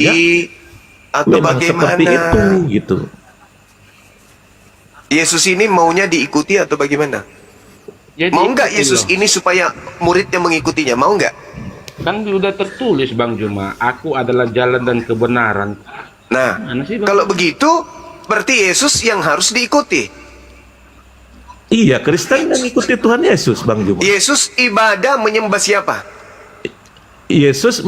Ya, atau memang seperti bagaimana? itu gitu. Yesus ini maunya diikuti atau bagaimana? Jadi Mau nggak ikuti Yesus loh. ini supaya muridnya mengikutinya? Mau nggak? Kan sudah tertulis Bang Juma, aku adalah jalan dan kebenaran. Nah, Mana sih, Bang? kalau begitu berarti Yesus yang harus diikuti. Iya, Kristen yang ikuti Tuhan Yesus, Bang Juma. Yesus ibadah menyembah siapa? Yesus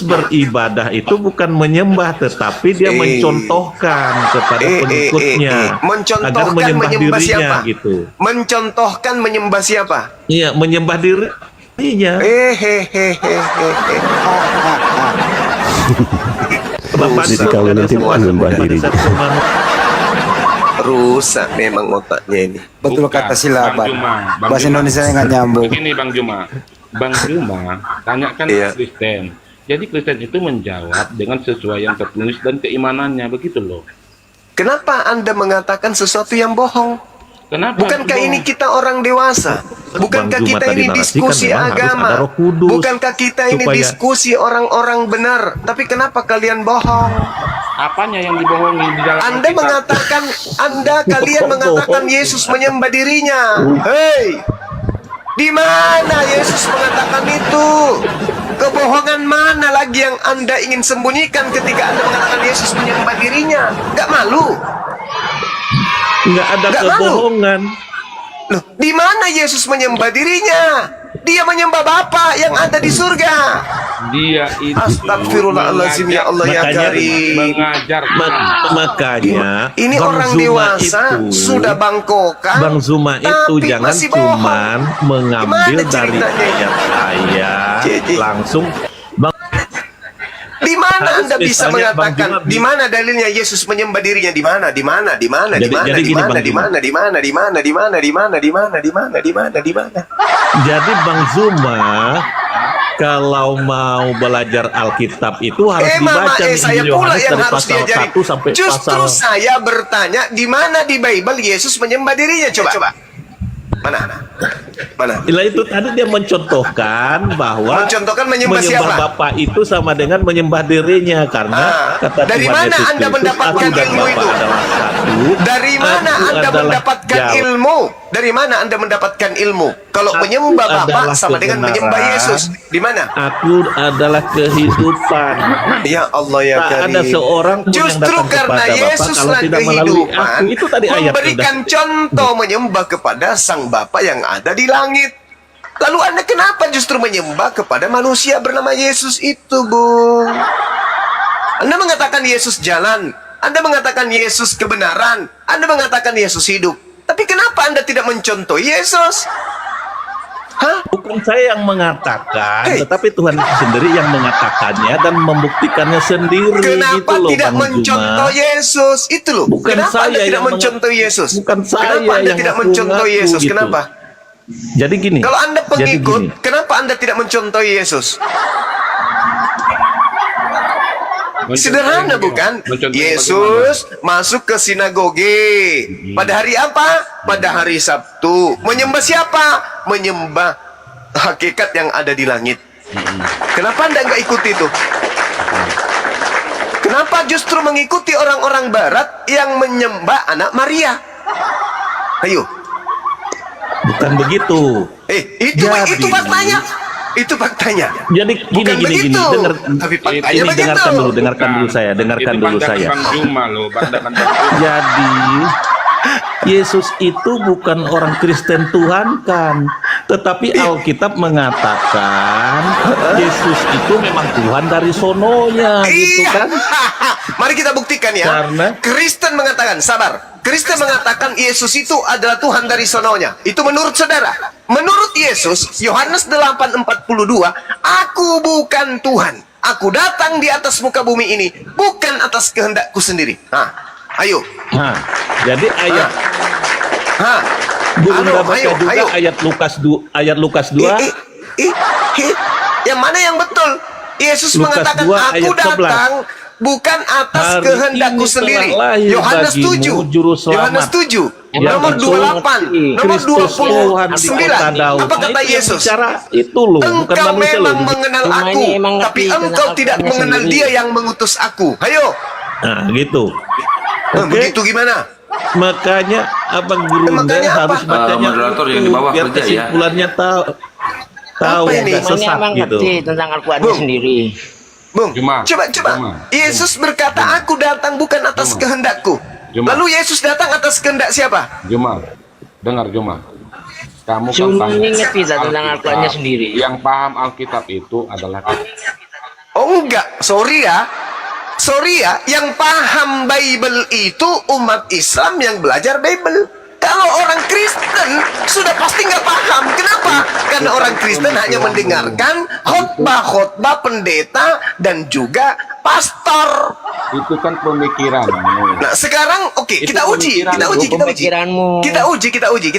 beribadah itu bukan menyembah, tetapi dia mencontohkan kepada pengikutnya agar Mencontohkan menyembah menyembah dirinya siapa? gitu. Mencontohkan menyembah siapa? Iya, menyembah dirinya. Bapak Jadi kalau nanti menyembah diri. Rusak memang otaknya ini. Betul Bukan, kata silaban. Bang Juma, Bang Bahasa Juma. Indonesia nggak nyambung. Begini Bang Juma, Bang Juma tanyakan Iya. Kristen. Jadi Kristen itu menjawab dengan sesuai yang tertulis dan keimanannya, begitu loh. Kenapa Anda mengatakan sesuatu yang bohong? Kenapa? Bukankah Bang? ini kita orang dewasa? Bukankah Bang Juma kita tadi ini narasikan diskusi memang harus agama? ada Roh Kudus Bukankah kita ini supaya- diskusi orang-orang benar? Tapi kenapa kalian bohong? Apanya yang dibohongi di dalam Anda Alkitab? mengatakan, kalian mengatakan Yesus menyembah dirinya. Hei, di mana Yesus mengatakan itu? Kebohongan mana lagi yang Anda ingin sembunyikan ketika Anda mengatakan Yesus menyembah dirinya? Gak malu? Nggak ada Nggak malu. kebohongan. Loh, di mana Yesus menyembah dirinya? Dia menyembah Bapa yang ada di surga. Dia itu Astagfirullahaladzim, ya Allah ya Makanya- Karim. mengajar Makanya Ini Bang orang Zuma dewasa itu, sudah bangkokan. Bang Zuma itu tapi jangan masih bohong. cuman mengambil Gimana dari ceritanya? ayat Jadi- langsung. Bang, Di mana Harus Anda bisa misalnya Bang mengatakan? Juma Di mana dalilnya Yesus menyembah dirinya? Di mana? Di mana? Di mana? Di Jadi- mana? jadi Di gini, mana? Bang Di Juma. mana? Di mana? Di mana? Di mana? Di mana? Di mana? Di mana? Di mana? Di mana? jadi Bang Zuma kalau mau belajar Alkitab itu harus Mama, dibaca saya Injil pula Yohanes yang dari harus pasal diajari. 1 sampai Justru pasal. saya bertanya, di mana di Bible Yesus menyembah dirinya? Coba. Mana? Mana? Inilah itu tadi dia mencontohkan bahwa Mencontohkan menyembah siapa? Bapa itu sama dengan menyembah dirinya karena kata dari Tuhan mana Yesus Anda Kristus, mendapatkan aku dan ilmu Bapa itu? adalah satu. Dari mana Aku Anda adalah mendapatkan jalan. ilmu? Dari mana Anda mendapatkan ilmu? Kalau Aku menyembah Bapa adalah sama dengan menyembah kebenaran. Yesus. Di mana? Aku adalah kehidupan. Ya Allah ya Tak Karim. ada seorang pun yang Justru datang karena kepada Bapa Yesus kalau lah tidak melalui kehidupan, aku. Itu tadi ayat memberikan contoh menyembah kepada Sang Bapa yang ada di langit. Lalu Anda kenapa justru menyembah kepada manusia bernama Yesus itu, Bung? Anda mengatakan Yesus jalan, Anda mengatakan Yesus kebenaran, Anda mengatakan Yesus hidup. Tapi kenapa Anda tidak mencontoh Yesus? Hah? Bukan saya yang mengatakan, Hei. tetapi Tuhan sendiri yang mengatakannya dan membuktikannya sendiri. Kenapa gitu loh, tidak Bang mencontoh Juma. Yesus? Itu loh. Bukan Kenapa saya Anda tidak yang mencontoh Yesus? bukan saya Kenapa Anda yang tidak ngaku-ngaku mencontoh Yesus? gitu. Kenapa? Jadi gini. Kalau Anda jadi pengikut, gini. kenapa Anda tidak mencontoh Yesus? Sederhana bukan? Yesus masuk ke sinagoge. Pada hari apa? Pada hari Sabtu. Menyembah siapa? Menyembah hakikat yang ada di langit. Kenapa Anda nggak ikuti itu? Kenapa justru mengikuti orang-orang barat yang menyembah anak Maria? Ayo. Bukan begitu. Itu Jadi- faktanya. Itu faktanya. Jadi Bukan gini begitu. dengar Tapi faktanya ini begitu. dengarkan dulu saya. Bang Juma loh, Bang Juma. Jadi Yesus itu bukan orang Kristen Tuhan kan, tetapi Alkitab mengatakan Yesus itu memang Tuhan dari sononya gitu Iya. kan. Mari kita buktikan ya. Karena- Kristen mengatakan, sabar. Kristen mengatakan Yesus itu adalah Tuhan dari sononya. Itu menurut saudara. Menurut Yesus, Yohanes 8:42, aku bukan Tuhan. Aku datang di atas muka bumi ini bukan atas kehendakku sendiri. Nah, ayo. Nah, jadi ayat Hah. belum Ayo, baca ayo, juga ayo. ayat Lukas 2 Yang mana yang betul? Yesus Lukas mengatakan 2 aku ayat 11. datang bukan atas Hari kehendakku ini telah sendiri. lahir Yohanes bagimu 7. juru selamat. Yohanes 7. Nomor 28, nomor Kristus Tuhan di kota 29. Daud. Apa kata Nah, itu yang Yesus? bicara itu loh, bukan Engkau manusia loh. memang mengenal Cuma aku, ini emang tapi ngerti engkau tentang tidak Al-Qur'annya mengenal sendiri. dia yang mengutus aku. Ayo, Nah, gitu. Oke. begitu gimana? Makanya Abang Gurunda Makanya apa? harus bacanya Moderator itu, yang di bawah biar kerja ya. kesimpulannya tahu Apa ini? nggak Cuma ini sesat emang gitu. ngerti tentang Al-Qurannya Bung. sendiri. Bung, Jemaah. coba. Jemaah. Yesus berkata, aku datang bukan atas Jemaah. kehendakku. Jemaah. Lalu Yesus datang atas kehendak siapa? Jemaah, dengar Jemaah. Kamu kan Cuma paham ini ngerti tentang Alkitab. Al-Qurannya sendiri. Yang paham Alkitab itu adalah Oh enggak, sorry ya, yang paham Bible itu umat Islam yang belajar Bible. Kalau orang Kristen sudah pasti nggak paham. Kenapa? Karena orang Kristen hanya mendengarkan khotbah pendeta dan juga pastor. itu kan pemikiranmu. Nah sekarang oke, Itu kita uji. Pemikiranmu. Kita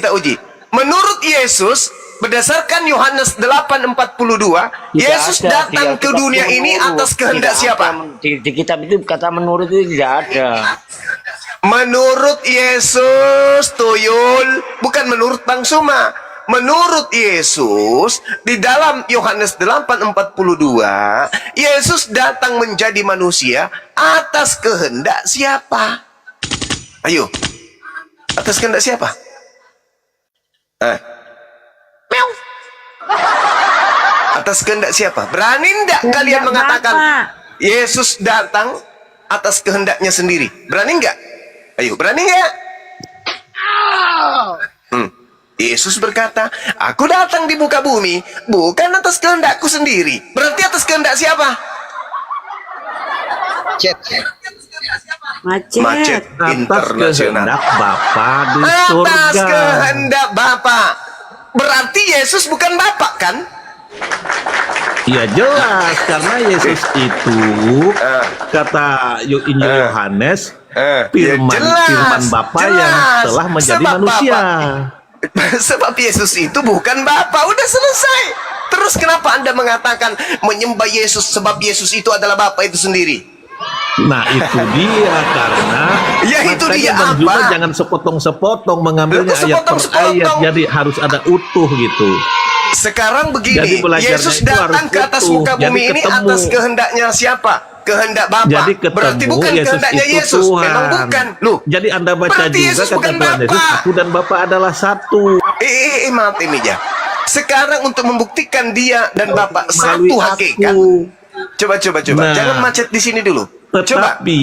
uji. Menurut Yesus, berdasarkan Yohanes 8:42, Yesus Tidak ada, datang tidak ke ada dunia ini menurut. atas kehendak Tidak siapa? ada. Di kitab itu kata menurut itu tidak ada. Menurut Yesus, tuyul, bukan menurut Bang Suma. Menurut Yesus, di dalam Yohanes 8:42, Yesus datang menjadi manusia atas kehendak siapa? Ayo. Atas kehendak siapa? Meow. Atas kehendak siapa? Berani enggak kalian mengatakan Yesus datang atas kehendaknya sendiri? Berani enggak? Ayo, berani enggak? Yesus berkata, aku datang di muka bumi bukan atas kehendakku sendiri. Berarti atas kehendak siapa? Macet Atas internasional. kehendak Bapa di Atas surga. kehendak Bapa. Berarti Yesus bukan Bapak kan? Ya jelas, karena Yesus itu kata Injil Yohanes firman Bapa yang telah menjadi Sebab manusia. Sebab Yesus itu bukan Bapa. Udah selesai. Terus kenapa Anda mengatakan menyembah Yesus sebab Yesus itu adalah Bapa itu sendiri? Nah itu dia, karena Ya, itu makanya dia Bang Juma apa? jangan sepotong-sepotong mengambilnya Lu ayat per sepotong-sepotong. ayat, jadi harus ada utuh gitu. Sekarang Jadi begini, belajarnya Yesus itu datang harus ke atas utuh. muka Jadi bumi ini ketemu. atas kehendaknya siapa? Kehendak Bapa. Jadi ketemu Berarti bukan Yesus kehendaknya itu Yesus. Tuhan. Memang bukan. Loh, Jadi Anda baca berarti juga Yesus kata bukan Tuhan Yesus, Bapa. aku dan Bapa adalah satu. maaf Emilia. Sekarang untuk membuktikan dia dan Bapa Melalui satu hakikat. aku. Coba. Nah. Jangan macet di sini dulu. Coba. Tetapi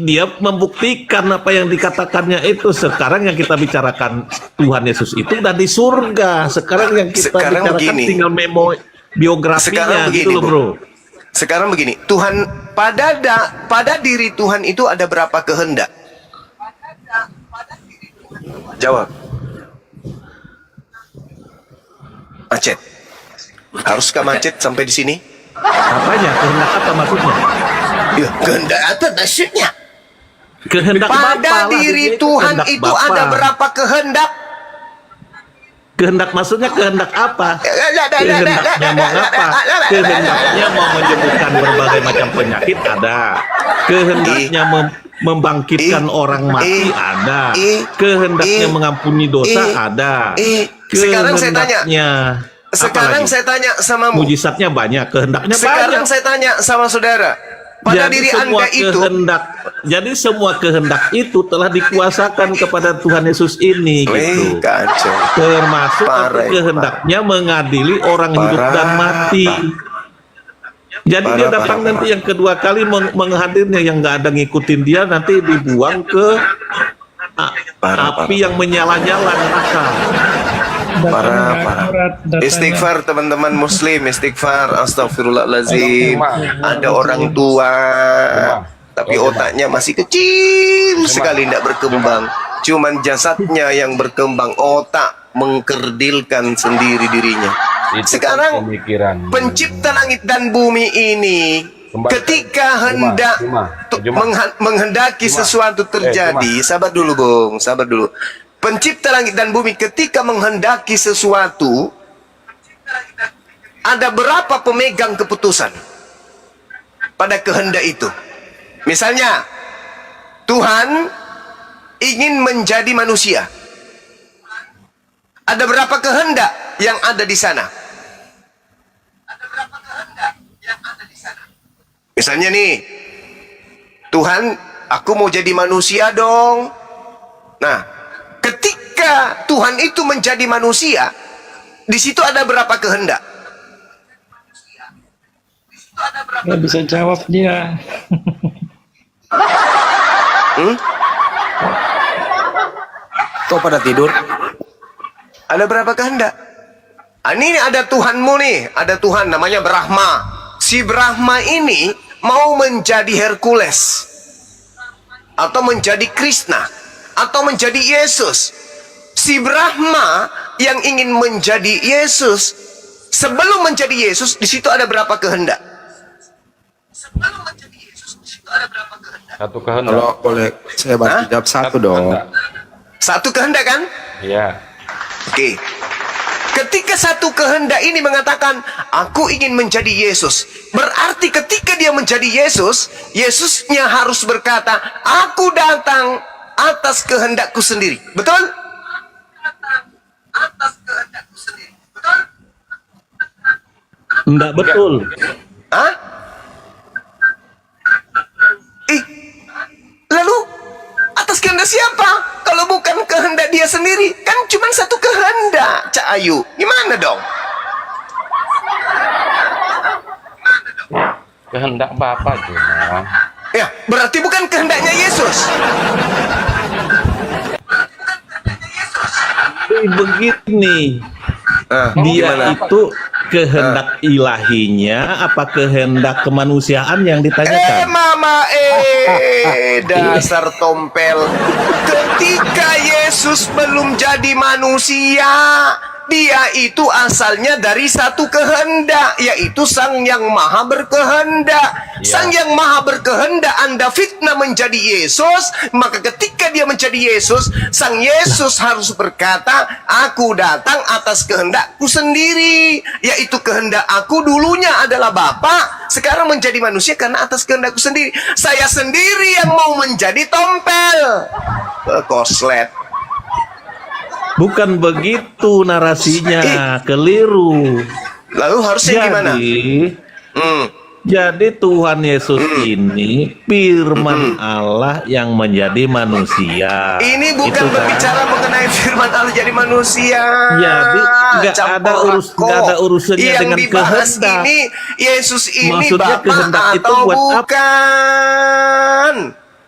dia membuktikan apa yang dikatakannya itu. Sekarang yang kita bicarakan Tuhan Yesus itu udah di surga. Sekarang yang kita Sekarang bicarakan begini. tinggal memo biografinya Sekarang begini, gitu loh, Bu. bro. Sekarang begini, Tuhan pada diri Tuhan itu ada berapa kehendak? Jawab. Macet. Haruskah macet sampai di sini? Apanya? Kehendak apa maksudnya? Ya, kehendak apa maksudnya? Kehendak Bapa Pada lah, diri dia Tuhan kehendak itu Bapa. ada berapa kehendak? Kehendak maksudnya kehendak apa? Kehendaknya mau apa? Kehendaknya mau menyembuhkan berbagai macam penyakit ada. Kehendaknya membangkitkan orang mati ada. Kehendaknya mengampuni dosa ada. Sekarang saya tanya. Kehendaknya Sekarang apalagi? saya tanya samamu. Mujizatnya banyak, kehendaknya Sekarang banyak. saya tanya sama saudara. Pada diri Anda itu, jadi semua kehendak itu telah dikuasakan kepada Tuhan Yesus ini gitu. kacau. Termasuk Parah, kehendaknya mengadili orang hidup Parah, dan mati. Jadi dia datang nanti yang kedua kali menghadirnya, yang nggak ada ngikutin dia nanti dibuang ke api yang menyala-nyala neraka. Parah. Istighfar teman-teman muslim, istighfar. Astagfirullahaladzim. Ada orang tua tapi otaknya masih kecil sekali, tidak berkembang. Cuman jasadnya yang berkembang, otak mengkerdilkan sendiri dirinya. Sekarang pencipta langit dan bumi ini ketika hendak menghendaki sesuatu terjadi, sabar dulu Bung, sabar dulu. Pencipta langit dan bumi ketika menghendaki sesuatu, ada berapa pemegang keputusan pada kehendak itu? Misalnya, Tuhan ingin menjadi manusia. Ada berapa kehendak yang ada di sana? Misalnya nih, Tuhan, aku mau jadi manusia dong. Nah, ketika Tuhan itu menjadi manusia, di situ ada berapa kehendak? Nggak bisa jawab dia. Kok pada tidur? Ada berapa kehendak? Ini ada Tuhanmu nih, ada Tuhan namanya Brahma. Si Brahma ini mau menjadi Hercules, atau menjadi Krishna, atau menjadi Yesus. Si Brahma yang ingin menjadi Yesus, sebelum menjadi Yesus, di situ ada berapa kehendak? Satu kehendak. Kalau boleh saya bantu jawab satu dong. kehendak. Satu kehendak kan? Iya. Oke. Ketika satu kehendak ini mengatakan, aku ingin menjadi Yesus. Berarti ketika dia menjadi Yesus, Yesusnya harus berkata, aku datang atas kehendakku sendiri. Betul? Enggak betul. Hah? Lalu atas kehendak siapa? Kalau bukan kehendak dia sendiri, kan cuma satu kehendak, Cak Ayu. Gimana dong? Kehendak Bapa cuma. Ya, berarti bukan kehendaknya Yesus. Begini, dia Gimana? itu kehendak ilahinya apa kehendak kemanusiaan yang ditanyakan? Mama, dasar tompel. Ketika Yesus belum jadi manusia, dia itu asalnya dari satu kehendak, yaitu Sang Yang Maha Berkehendak. Sang Yang Maha Berkehendak Anda fitnah menjadi Yesus, maka ketika dia menjadi Yesus, Sang Yesus harus berkata, aku datang atas kehendakku sendiri, yaitu kehendak aku dulunya adalah Bapa, sekarang menjadi manusia karena atas kehendakku sendiri. Saya sendiri yang mau menjadi tompel. Koslet. Bukan begitu narasinya, keliru. Lalu harusnya gimana? Jadi Tuhan Yesus ini firman Allah yang menjadi manusia. Ini bukan Itu kan. berbicara mengenai firman Allah jadi manusia. Jadi nggak ada urusannya yang dengan dibahas kehendak. ini Yesus ini Maksudnya Bapa kehendak itu atau buat apa? bukan?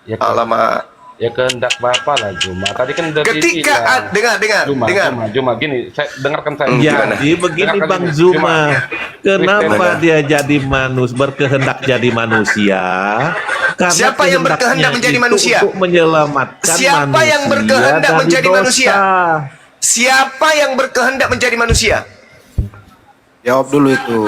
Ya, Alamak. ya kehendak Bapa lah cuma. Tadi kan udah Ketika dengar. Cuma gini, saya dengarkan saya. Jadi begini Dengarkan Bang ini. Zuma, kenapa Gimana? dia jadi berkehendak jadi manusia? Karena Siapa yang berkehendak kehendaknya menjadi itu manusia? Untuk menyelamatkan Siapa yang manusia berkehendak dari menjadi dosa. manusia? Siapa yang berkehendak menjadi manusia? Jawab dulu itu.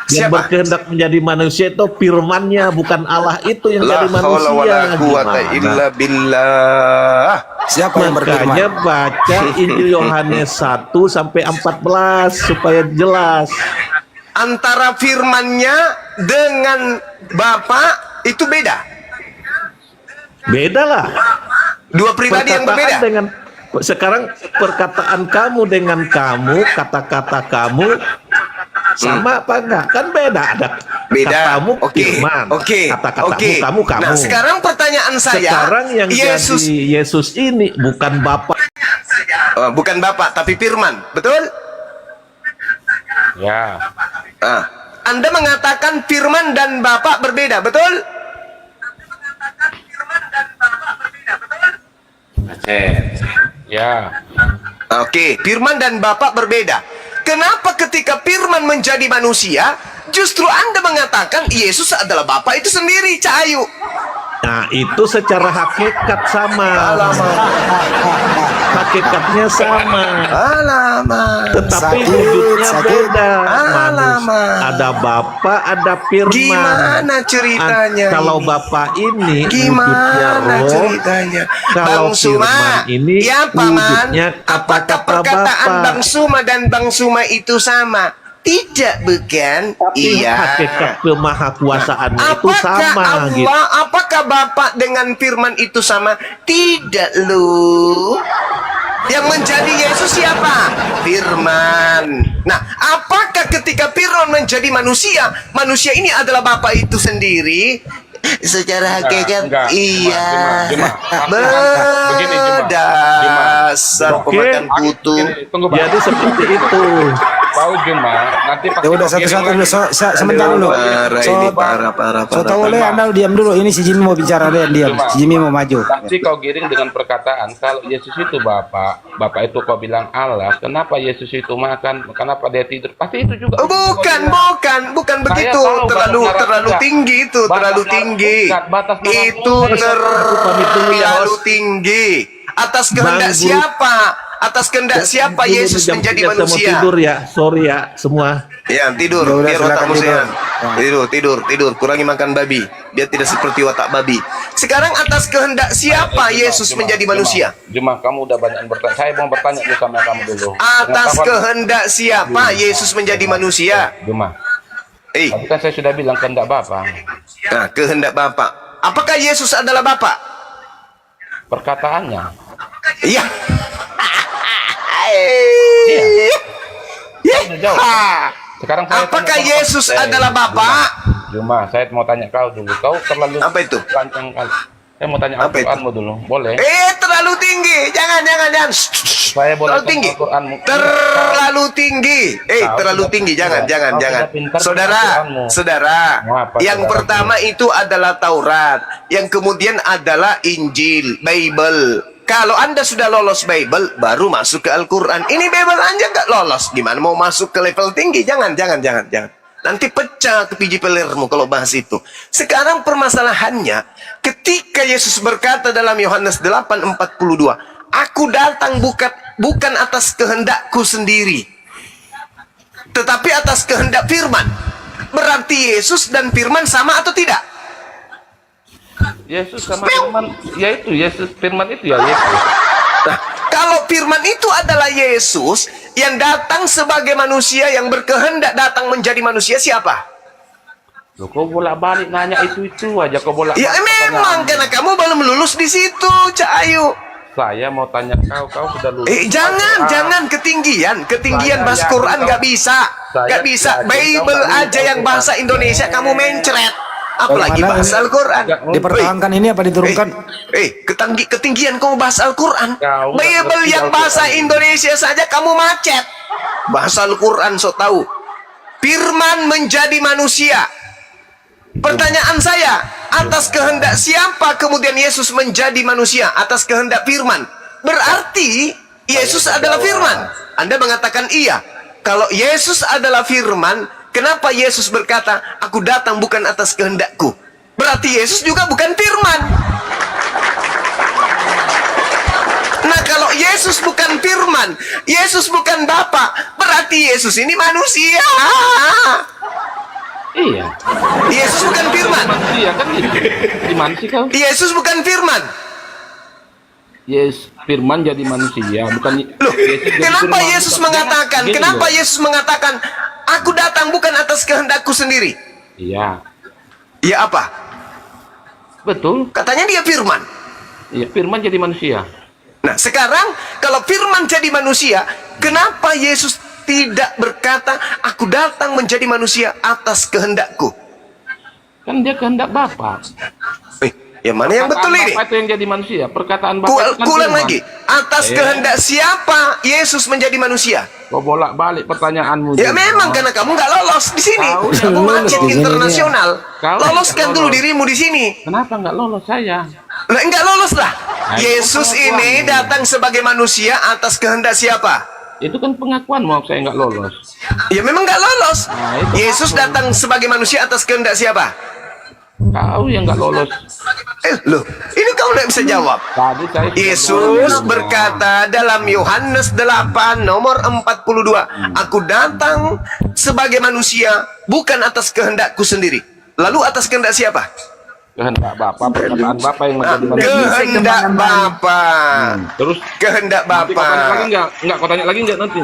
Yang Siapa? berkehendak menjadi manusia itu firman-Nya, bukan Allah itu yang La jadi manusia. haula wala quwata Gimana? illa billah. Siapa yang berfirman? Makanya baca Injil Yohanes 1 sampai 14 supaya jelas. Antara firman-Nya dengan Bapa itu beda. Beda lah. Dua pribadi yang berbeda. Dengan sekarang perkataan kamu dengan kamu, kata-kata kamu sama apa enggak? Kan beda. Ada Beda. katamu Oke. firman, Oke. kata-katamu Oke. kamu. Nah, sekarang pertanyaan saya, Sekarang yang Yesus jadi Yesus ini bukan Bapa. bukan Bapa tapi firman. Betul? Ya. Anda mengatakan firman dan Bapa berbeda, betul? Ya. Oke, firman dan Bapa berbeda. Kenapa ketika firman menjadi manusia, justru Anda mengatakan Yesus adalah Bapa itu sendiri, Cahayu? Nah, itu secara hakikat sama. Hakikatnya sama. Alamak. Tetapi Sakit, wujudnya sakit. beda. Alamak. Ada Bapa, ada firman. Gimana ceritanya Kalau ini? Bapa ini wujudnya Gimana roh. ceritanya? Kalau Bang Suma, firman ini ya Paman, wujudnya apakah kata-kata perkataan Bapa. Bang Suma dan Bang Suma itu sama? Tidak, bukan? Tapi Iya. hakikat kemahakuasaannya itu Apakah sama Allah, gitu. apakah Bapa dengan firman itu sama? Tidak, loh. Yang menjadi Yesus siapa? Firman. Nah, apakah ketika Firman menjadi manusia, manusia ini adalah Bapa itu sendiri? Secara hakikat enggak. iya. Begini, Juma. Berdasar Oke. pemakan putu. Tunggu, Bang. Jadi seperti itu. Tahu Juma, nanti pas Ya udah satu-satu dulu. Sebentar dulu. Parah ini, parah. So tahu le, Anda diam dulu. Ini si Jimmy mau bicara, le, diam. Si Jimmy mau maju. Nanti kau giring dengan perkataan kalau Yesus itu Bapak itu kau bilang Allah, kenapa Yesus itu makan, kenapa dia tidur? Pasti itu juga. Bukan begitu. tahu Terlalu batas narasinya. tinggi itu, Batas terlalu narasi- tinggi. bukan, batas narasi. Itu terlalu tinggi. Atas kehendak Bang, siapa? Atas kehendak siapa Dulu Yesus jam menjadi 3 saya mau manusia? tidur ya, sorry ya semua. Ya, tidur, Ya udah, biar silakan otakmu tidur. sehat. Tidur. Kurangi makan babi, biar tidak seperti watak babi. Sekarang atas kehendak siapa Yesus menjadi manusia? Juma, kamu udah banyak bertanya. Saya mau bertanya dulu sama kamu dulu. Atas Pengetahuan- kehendak siapa Yesus menjadi manusia? Juma, Eh, tadi kan saya sudah bilang kehendak Bapa. nah, kehendak Bapa. Apakah Yesus adalah Bapa? Perkataannya. Iya. Kamu jawab. Sekarang saya Apakah tanya kau. Yesus adalah Bapa? Juma, saya mau tanya kau dulu. Kau terlalu Apa itu? Lancang kali. Saya mau tanya Apa itu? Al-Qur'anmu dulu. Boleh? Terlalu tinggi. Jangan. Saya boleh Terlalu tinggi. tanya Al-Qur'anmu. Terlalu tinggi. Terlalu tinggi. Jangan. Kau sudah pintar Saudara, Al-Qur'anmu. saudara. Apa, Yang saudara? pertama itu adalah Taurat. Yang kemudian adalah Injil, Bible. Kalau Anda sudah lolos Bible, baru masuk ke Al-Quran. Ini Bible aja nggak lolos. Gimana mau masuk ke level tinggi? Jangan. Nanti pecah kepiji pelermu kalau bahas itu. Sekarang permasalahannya, ketika Yesus berkata dalam Yohanes 8:42, Aku datang bukan atas kehendakku sendiri, tetapi atas kehendak Firman. Berarti Yesus dan Firman sama atau tidak? Yesus sama Firman, yaitu Yesus Firman itu ya Yesus. Nah, kalau Firman itu adalah Yesus yang datang sebagai manusia yang berkehendak datang menjadi manusia, siapa? Loh, kau bolak-balik nanya itu aja kau bolak. Ya memang karena kamu belum lulus di situ, Cak Ayu. Saya mau tanya kau sudah lulus. Jangan ketinggian Saya bahasa yakin Quran kau- nggak bisa, saya nggak bisa. yakin kau Bible nggak aja lulus. yang bahasa Indonesia kamu mencret, apalagi Mana bahasa ini? Al-Quran. Dipertahankan ini apa diturunkan? Ketinggian kamu bahasa Al-Quran. Kau nggak Bible ngerti yang Al-Quran. bahasa Indonesia saja kamu macet. Bahasa Al-Quran so tahu. Firman menjadi manusia. Pertanyaan saya, atas kehendak siapa kemudian Yesus menjadi manusia? Atas kehendak Firman. Berarti Yesus adalah Firman. Anda mengatakan iya. Kalau Yesus adalah Firman, kenapa Yesus berkata, Aku datang bukan atas kehendakku? Berarti Yesus juga bukan Firman. Nah, kalau Yesus bukan Firman, Yesus bukan Bapa, berarti Yesus ini manusia. Iya. Yesus bukan Firman. Iya kan gitu. Gimana sih kau? Yesus bukan Firman. Yes, Firman jadi manusia, bukan Loh, Yesus jadi kenapa Firman. Yesus mengatakan? Gini Kenapa loh. Yesus mengatakan, Aku datang bukan atas kehendakku sendiri? Iya, Ya apa? betul. Katanya dia Firman. Iya, Firman jadi manusia. Nah, sekarang kalau Firman jadi manusia, kenapa Yesus tidak berkata, Aku datang menjadi manusia atas kehendakku? Kan dia kehendak Bapa. Yang mana yang betul ini? Bapa itu yang jadi manusia. Perkataan Bapa itu kan Kulang Firman. lagi. Atas kehendak siapa Yesus menjadi manusia? Kau bolak-balik pertanyaanmu. Ya Juma. memang karena kamu nggak lolos di sini. Kau Kamu lolos macet di sini internasional. Kau Loloskan nggak dulu lolos. dirimu di sini. Kenapa nggak lolos saya? Lah enggak lolos lah. Nah, itu Yesus pengakuan. ini datang sebagai manusia atas kehendak siapa? Itu kan pengakuan mau saya nggak lolos. Ya memang nggak lolos. Nah, itu Yesus pengakuan. datang sebagai manusia atas kehendak siapa? Kau yang nggak lolos. Loh, ini kau nggak bisa jawab. Tadi saya sudah Yesus bilang. berkata dalam Yohanes 8 nomor 42, Aku datang sebagai manusia bukan atas kehendakku sendiri. Lalu atas kehendak siapa? Kehendak Bapa, perkataan Bapa yang Nah, menjadi manusia. kehendak Bapa. Terus Kehendak nanti kau tanya lagi Bapa. nggak? Nggak, kau tanya lagi nggak nanti?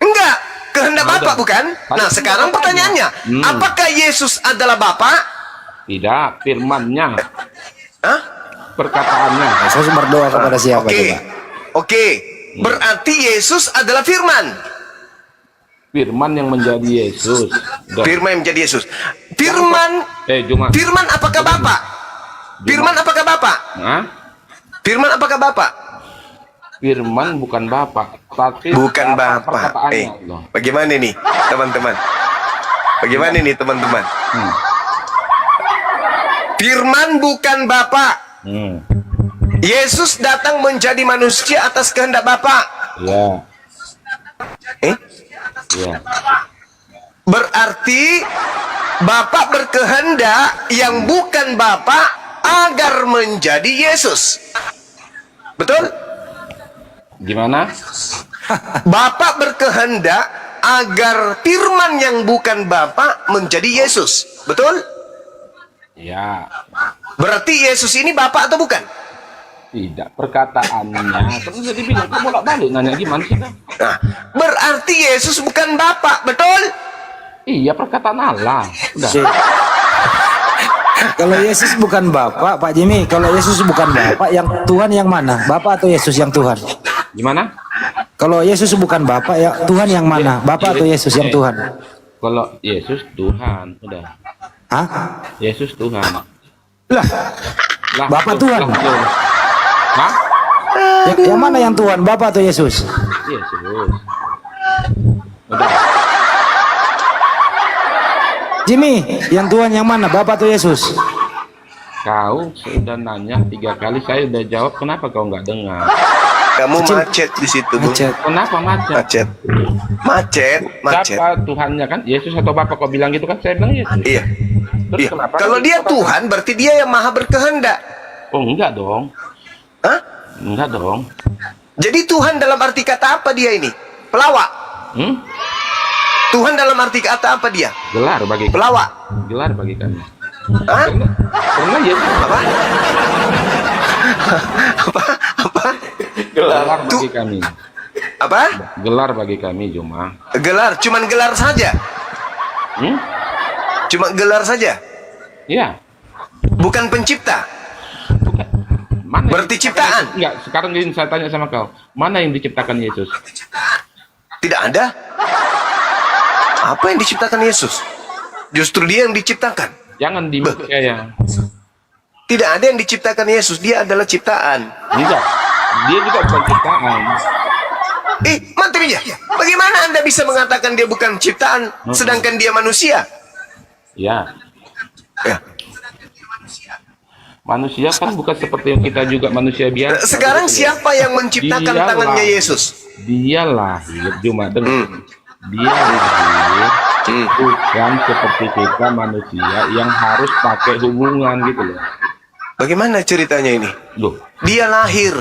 Enggak, kehendak Bapa Ada. bukan? Nah, Ada. sekarang pertanyaannya, apakah Yesus adalah Bapa? Tidak, firmannya, Hah? perkataannya. Saya berdoa kepada siapa Oke. coba? Oke. Berarti Yesus adalah firman. Firman yang menjadi Yesus. Udah. Firman yang menjadi Yesus. Firman, Cuma. firman apakah Bapak? Firman apakah Bapak? Hah? Firman apakah Bapak? Firman bukan Bapak, tapi Bukan Bapak. perkataannya loh. Bagaimana nih, teman-teman? Bagaimana nih, teman-teman? Firman bukan Bapak. Yesus datang menjadi manusia atas kehendak Bapak. Ya, Eh? ya. Berarti Bapak berkehendak yang bukan Bapak agar menjadi Yesus. Betul? Gimana? Bapak berkehendak agar firman yang bukan Bapak menjadi Yesus. Betul? Ya, Berarti Yesus ini Bapak atau bukan? tidak perkataannya. Terus jadi bilang kok bolak-balik nanya gimana sih kan? Nah, berarti Yesus bukan Bapak, betul? Iya, perkataan Allah. Udah. Kalau Yesus bukan Bapak, Pak Jimmy, kalau Yesus bukan Bapak, yang Tuhan yang mana? Bapak atau Yesus yang Tuhan? Gimana? Kalau Yesus bukan Bapak, ya Tuhan yang mana? Bapak atau Yesus yang Tuhan? Kalau Yesus Tuhan, udah. Hah? Yesus Tuhan. Lah, Lah, Bapak betul, Tuhan. lah, betul. Hah? yang mana yang Tuhan? Bapak atau Yesus? Yesus. Udah. Jimmy, yang Tuhan yang mana? Bapak atau Yesus? Kau sudah nanya 3 kali, saya udah jawab. Kenapa kau nggak dengar? Kamu macet di situ, Bu. Macet. Kenapa macet? Macet. Macet, macet. Siapa Tuhannya kan? Yesus atau Bapak kau bilang gitu kan? Saya bilang Yesus. Iya. Terus Iya. kenapa? Kalau dia Tuhan, berarti dia yang maha berkehendak. Oh enggak dong. Hah? Enggak dong. Jadi Tuhan dalam arti kata apa dia ini? Pelawak. Hmm? Tuhan dalam arti kata apa dia? Gelar bagi Pelawak. gelar bagi kami. Hah? Karena Yesus Apa? Apa? gelar bagi kami. Apa? Gelar bagi kami cuma. Gelar, cuman gelar saja. Hmm? Cuma gelar saja. Iya. Bukan pencipta. Bukan. Mana yang Berarti diciptakan ciptaan. Yesus? Enggak, sekarang ini saya tanya sama kau. Mana yang diciptakan Yesus? Tidak ada. Apa yang diciptakan Yesus? Justru dia yang diciptakan. Jangan dipercaya. Tidak ada yang diciptakan Yesus. Dia adalah ciptaan. Enggak. Dia juga bukan ciptaan. Mantap aja. Bagaimana Anda bisa mengatakan dia bukan ciptaan, sedangkan dia manusia? Ya. Ya. Manusia kan bukan seperti yang kita juga manusia biasa. Sekarang siapa yang menciptakan Dia tangannya lahir. Yesus? Dia lahir cuma dengar. Dia lahir bukan seperti kita manusia yang harus pakai hubungan gitu loh. Bagaimana ceritanya ini? Loh. Dia lahir.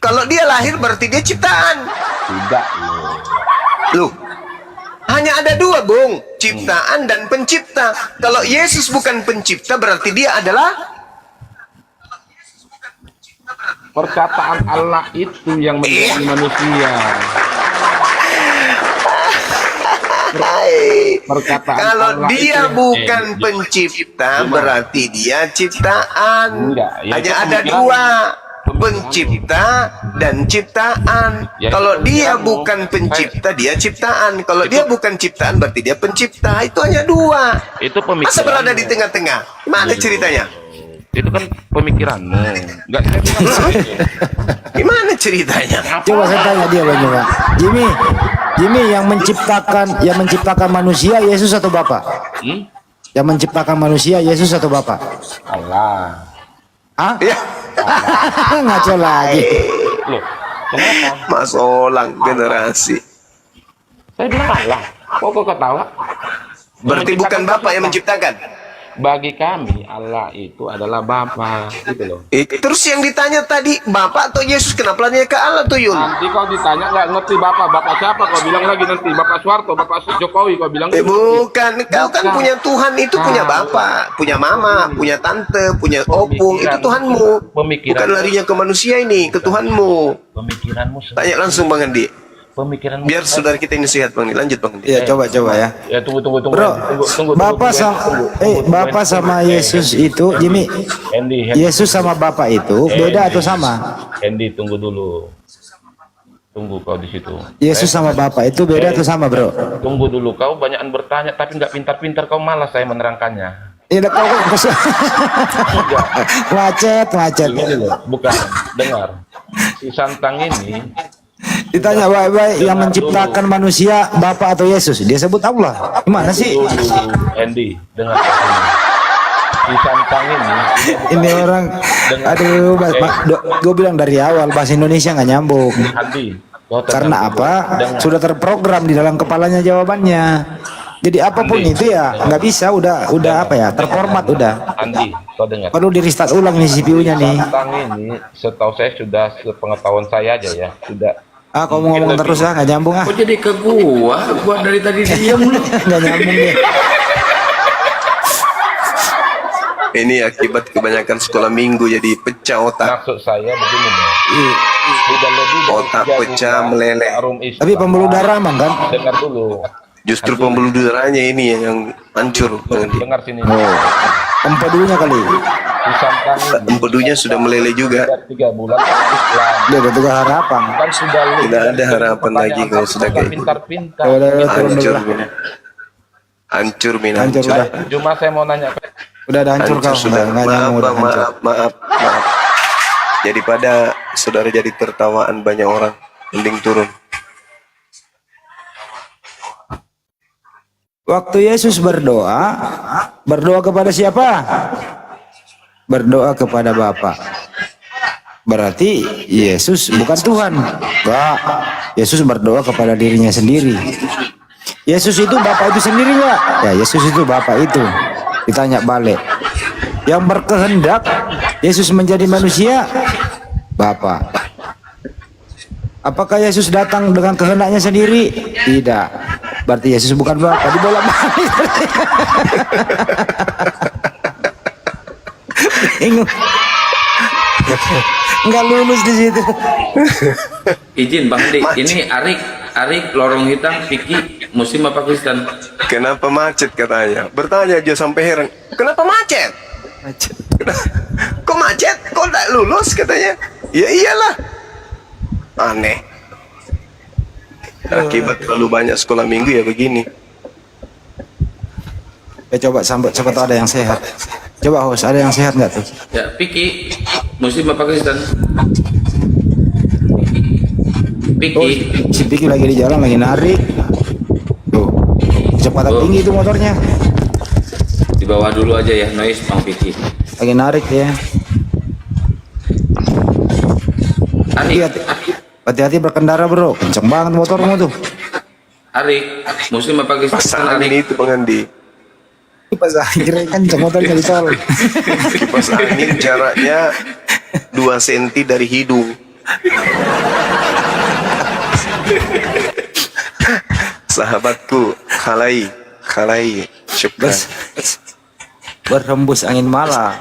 Kalau dia lahir berarti dia ciptaan. Tidak loh. Loh, hanya ada dua, Bung. Ciptaan dan pencipta. Kalau Yesus bukan pencipta, berarti dia adalah... Perkataan Allah itu yang menjadi manusia. Perkataan Kalau Allah dia itu- bukan pencipta, berarti dia ciptaan. Enggak, ya Hanya itu ada pemikiran- dua, pencipta dan ciptaan. Ya, Kalau itu dia pemikiranmu. bukan pencipta, dia ciptaan. Kalau dia bukan ciptaan, berarti dia pencipta. Itu hanya dua. Itu pemikiran. Masa berada di tengah-tengah? Mana ceritanya? Itu kan pemikiranmu. Enggak saya bilang begitu. Gimana ceritanya? Coba saya tanya dia Bang Jimmy. Jimmy yang menciptakan manusia Yesus atau Bapak? Yang menciptakan manusia Yesus atau Bapak? Allah. Hah? Ya, Ngaco lagi. Loh, kenapa? Mas Olang generasi. Saya bilang Allah. Kok kau ketawa? Berarti bukan Bapak yang menciptakan. Bagi kami Allah itu adalah Bapa, gitu loh. Terus yang ditanya tadi, Bapak atau Yesus? Kenapa nanya ke Allah tuh, Yul? Nanti kau ditanya nggak ngerti Bapak siapa? Kau bilang lagi nanti Bapak Soeharto, Bapak Jokowi, kau bilang. Bukan, kau kan Bukan. punya Tuhan itu punya Bapak, punya Mama, punya Tante, punya opung, itu Tuhanmu. Pemikiran. Bukan larinya ke manusia ini, ke Tuhanmu. Pemikiranmu. Tanya langsung Bang Andi. Pemikiranmu. Biar saudara kita ini sehat Bang Andi. Lanjut Bang Andi. Ya coba ya. Ya tunggu. Bro, Bapak sama Bapak sama Yesus itu Jimmy. Andy, Yesus sama Bapak itu beda atau sama? Andy tunggu dulu. Tunggu kau di situ. Yesus sama Bapa itu beda atau sama, bro? Tunggu dulu, kau banyakan bertanya tapi nggak pintar-pintar, kau malas saya menerangkannya. Iya, kau macet. Ini loh, bukan, dengar. Si Santang ini Ditanya baik-baik, yang menciptakan manusia Bapa atau Yesus? Dia sebut Allah. Gimana sih? dulu, Andy, dengar ini. Si Santang Ini orang, aduh, gue bilang dari awal bahasa Indonesia nggak nyambung. Andi, kau tenang Karena dulu. apa? Dengar. Sudah terprogram di dalam kepalanya jawabannya. Jadi apapun Andi. itu ya nggak bisa, udah apa ya, terformat udah. Andi, kau dengar. Perlu di restart ulang nih CPU-nya nih. Santang ini, setahu saya sudah sepengetahuan saya aja ya, sudah. Ah, kau mau ngomong terus ah, nggak nyambung ah. Kok jadi ke gua dari tadi diam lu. Nggak nyambung deh. Ini akibat kebanyakan sekolah minggu jadi pecah otak. Maksud saya begini loh. Sudah lebih dari Otak 3 pecah, bulan meleleh. Harum Islam. Tapi pembuluh darah aman kan? Dengar dulu. Justru pembuluh darahnya ini yang hancur. Dengar sini. Empedunya kali. Si Santang ini Empedunya sudah meleleh juga. sudah 3 bulan Islam. Dia udah juga harapan. Kan sudah lebih Tidak ada dari harapan lagi pertanyaan kalau kamu sudah nggak kayak pintar-pintar. Udah, turun dulu Hancur, lah. Min. Hancur, Min. Hancur Hancur. udah. Cuma saya mau nanya, Udah ada hancur kau. Sudah. Nggak Maaf, nyambung udah Bang, hancur. maaf. Jadi pada saudara jadi tertawaan banyak orang. Mending turun. Waktu Yesus berdoa kepada siapa? Berdoa kepada Bapa. Berarti Yesus bukan Tuhan. Enggak. Yesus berdoa kepada dirinya sendiri. Yesus itu Bapa itu sendiri enggak? Ya, Yesus itu Bapa itu. Ditanya balik. Yang berkehendak Yesus menjadi manusia Bapa. Apakah Yesus datang dengan kehendaknya sendiri? Tidak. Berarti Yesus bukan Bapa, dibolak-balik. Bingung. Enggak lulus di situ. Izin Bang Dik, ini Arik lorong hitam Piki Muslim apa Kristen? Kenapa macet katanya? Bertanya aja sampai heran. Kenapa macet? Kok macet? Kok tak lulus katanya? Ya iyalah. Aneh. Akibat terlalu banyak sekolah minggu ya begini. Ya coba sambut, siapa tahu ada yang sehat. Coba host, ada yang sehat nggak tuh? Ya Piki Muslim apa Kristen? Oh, Piki si Piki lagi di jalan, lagi narik. Tuh, kecepatan Oh. tinggi itu motornya. di bawah dulu aja ya noise Bang Piki. Lagi narik ya. Arik, Hati-hati berkendara bro, kenceng banget motormu tuh. Arik Muslim apa Kristen? Kipas angin Arik itu pengandi. Pas akhirnya kenceng motornya di tol. Kipas angin jaraknya 2 cm dari hidung. Sahabatku, khalai, syukran. Berhembus angin malam.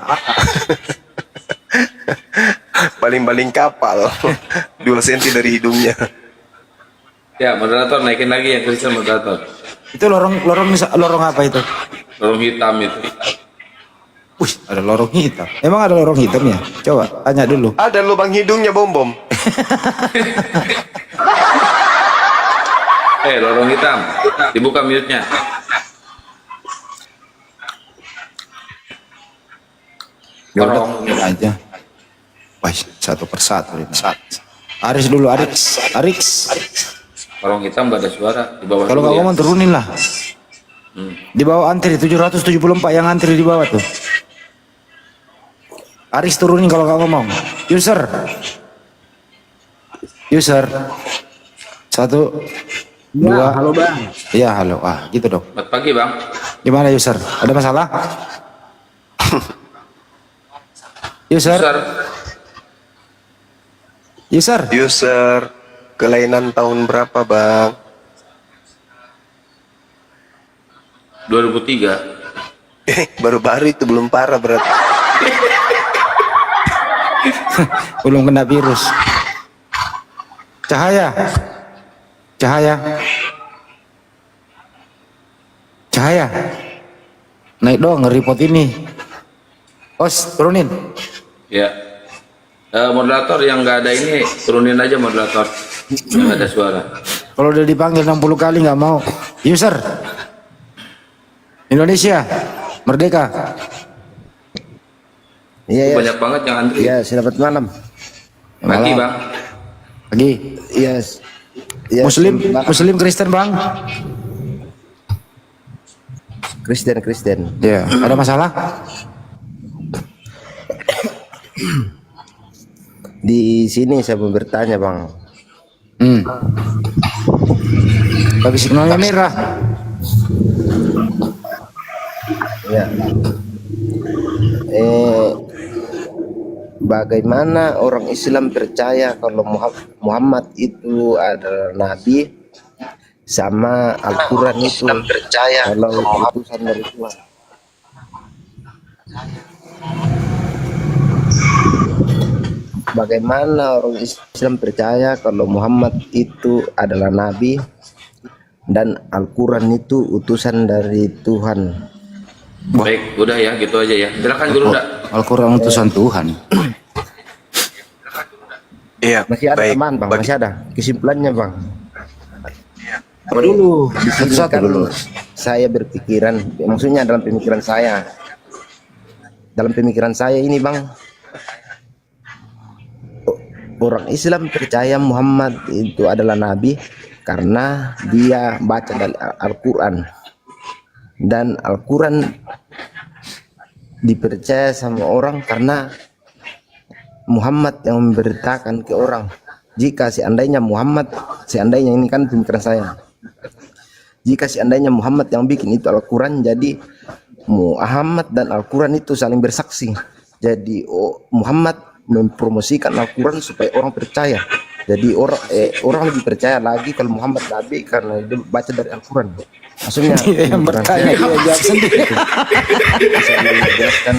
Baling-baling kapal 2 cm dari hidungnya. ya moderator naikin lagi yang Kristen moderator. Itu lorong apa itu? Lorong hitam itu. Wih, ada lorong hitam. Emang ada lorong hitam ya? Coba tanya dulu. Ada lubang hidungnya bom-bom. Lorong hitam. Dibuka mute-nya. Lorong aja. Wah, satu persatu ini. Aris dulu, Aris. Lorong hitam gak ada suara di bawah. Kalau dulu nggak ya. ngomong turunin lah. Di bawah antri 774 yang antri di bawah tuh. Aris turunin kalau nggak ngomong. User. 1, 2. Halo bang. Iya halo. Ah gitu dong. Selamat pagi Bang. Gimana user? Ada masalah? User. User, kelainan tahun berapa bang? 2003. Baru-baru itu belum parah berarti. Belum kena virus. Cahaya. Naik dong nge-report ini. Os, turunin. Ya. Moderator yang nggak ada ini turunin aja moderator. Nggak ada suara. Kalau udah dipanggil 60 kali nggak mau. User. Indonesia. Merdeka. Iya, Banyak banget yang antri. iya, selamat malam. Pagi bang. Lagi. Yes. Yes, Muslim, selamat malam. Muslim Kristen bang. Kristen. Ya. Ada masalah? Di sini saya mau bertanya, Bang. Bagi signalnya merah. Ya. Bagaimana orang Islam percaya kalau Muhammad itu adalah nabi sama Al-Quran itu kalau utusan dari Tuhan? Bagaimana orang Islam percaya kalau Muhammad itu adalah nabi dan Al-Quran itu utusan dari Tuhan? Baik, udah ya, gitu aja ya. Silakan Guru Nda. Al-Quran utusan Tuhan. Iya, Masih ada baik. teman, Bang, masih ada kesimpulannya, Bang. Apa dulu? Di sini kan saya berpikiran, maksudnya dalam pemikiran saya ini, Bang, orang Islam percaya Muhammad itu adalah nabi karena dia baca dari Al-Quran, dan Al-Quran dipercaya sama orang karena Muhammad yang memberitakan ke orang. Jika seandainya ini kan pemikiran saya, jika seandainya Muhammad yang bikin itu Al-Quran, jadi Muhammad dan Al-Quran itu saling bersaksi. Jadi Muhammad mempromosikan Al-Quran supaya orang percaya. Jadi orang lebih percaya lagi kalau Muhammad nabi karena dia baca dari Al-Quran. Maksudnya Yang bertanya dia jawab sendiri. bisa dijelaskan.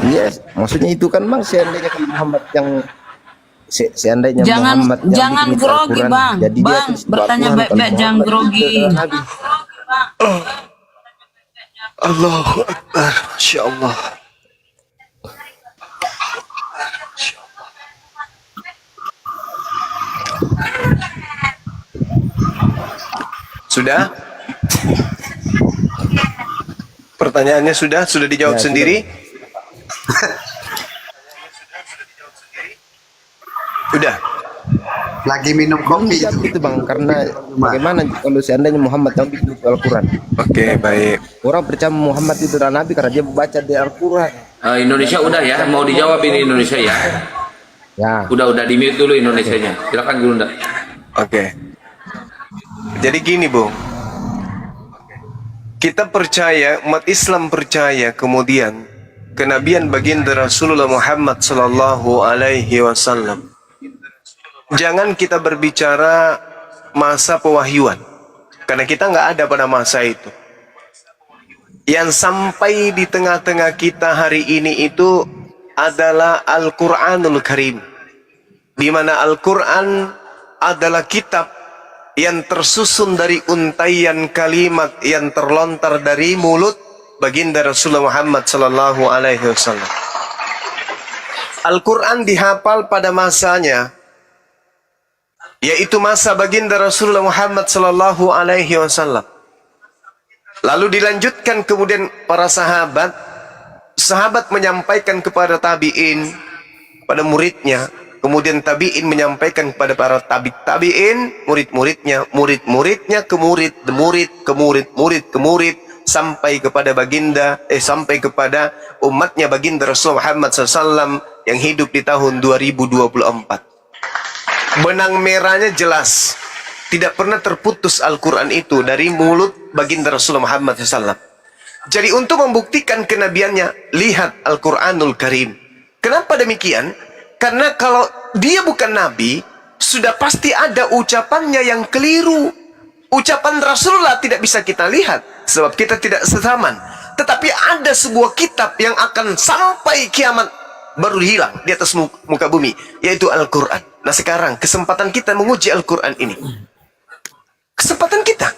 Yes, maksudnya itu kan, Bang, seandainya kalau Muhammad yang seandainya Muhammad yang Jangan bikin grogi, Al-Quran, Bang. jadi dia Bang, tulis bertanya Al-Quran, baik-baik, kalau jangan Muhammad itu grogi. adalah nabi. Allahu Akbar, Masya Allah. Sudah? Pertanyaannya sudah dijawab Ya, sendiri? Sudah. Lagi minum kopi Tidak itu, Bang, karena bagaimana kalau seandainya Muhammad yang bikin itu Al-Quran? Oke, baik. Orang percaya Muhammad itu adalah nabi karena dia baca di Al-Quran. Indonesia udah ya, mau dijawab ini Indonesia ya. Ya. Udah di mute dulu Indonesianya. Silakan Guru Nda. Oke. Jadi gini, Bung. Kita percaya, umat Islam percaya kemudian kenabian baginda Rasulullah Muhammad sallallahu alaihi wasallam. Jangan kita berbicara masa pewahyuan, karena kita nggak ada pada masa itu. Yang sampai di tengah-tengah kita hari ini itu adalah Al-Quranul Karim, di mana Al-Quran adalah kitab yang tersusun dari untaian kalimat yang terlontar dari mulut baginda Rasulullah Muhammad sallallahu alaihi wasallam. Al-Quran dihafal pada masanya, yaitu masa baginda Rasulullah Muhammad sallallahu alaihi wasallam. Lalu dilanjutkan kemudian para sahabat menyampaikan kepada tabi'in, pada muridnya, kemudian tabi'in menyampaikan kepada para tabi'in, murid-muridnya, murid-muridnya ke murid, ke murid, sampai kepada sampai kepada umatnya baginda Rasulullah Muhammad SAW yang hidup di tahun 2024. Benang merahnya jelas, tidak pernah terputus Al-Quran itu dari mulut baginda Rasulullah Muhammad SAW. Jadi untuk membuktikan kenabiannya, lihat Al-Quranul Karim. Kenapa demikian? Karena kalau dia bukan nabi, sudah pasti ada ucapannya yang keliru. Ucapan Rasulullah tidak bisa kita lihat, sebab kita tidak sezaman. Tetapi ada sebuah kitab yang akan sampai kiamat baru hilang di atas muka bumi, yaitu Al-Quran. Nah sekarang kesempatan kita menguji Al-Quran ini. Kesempatan kita.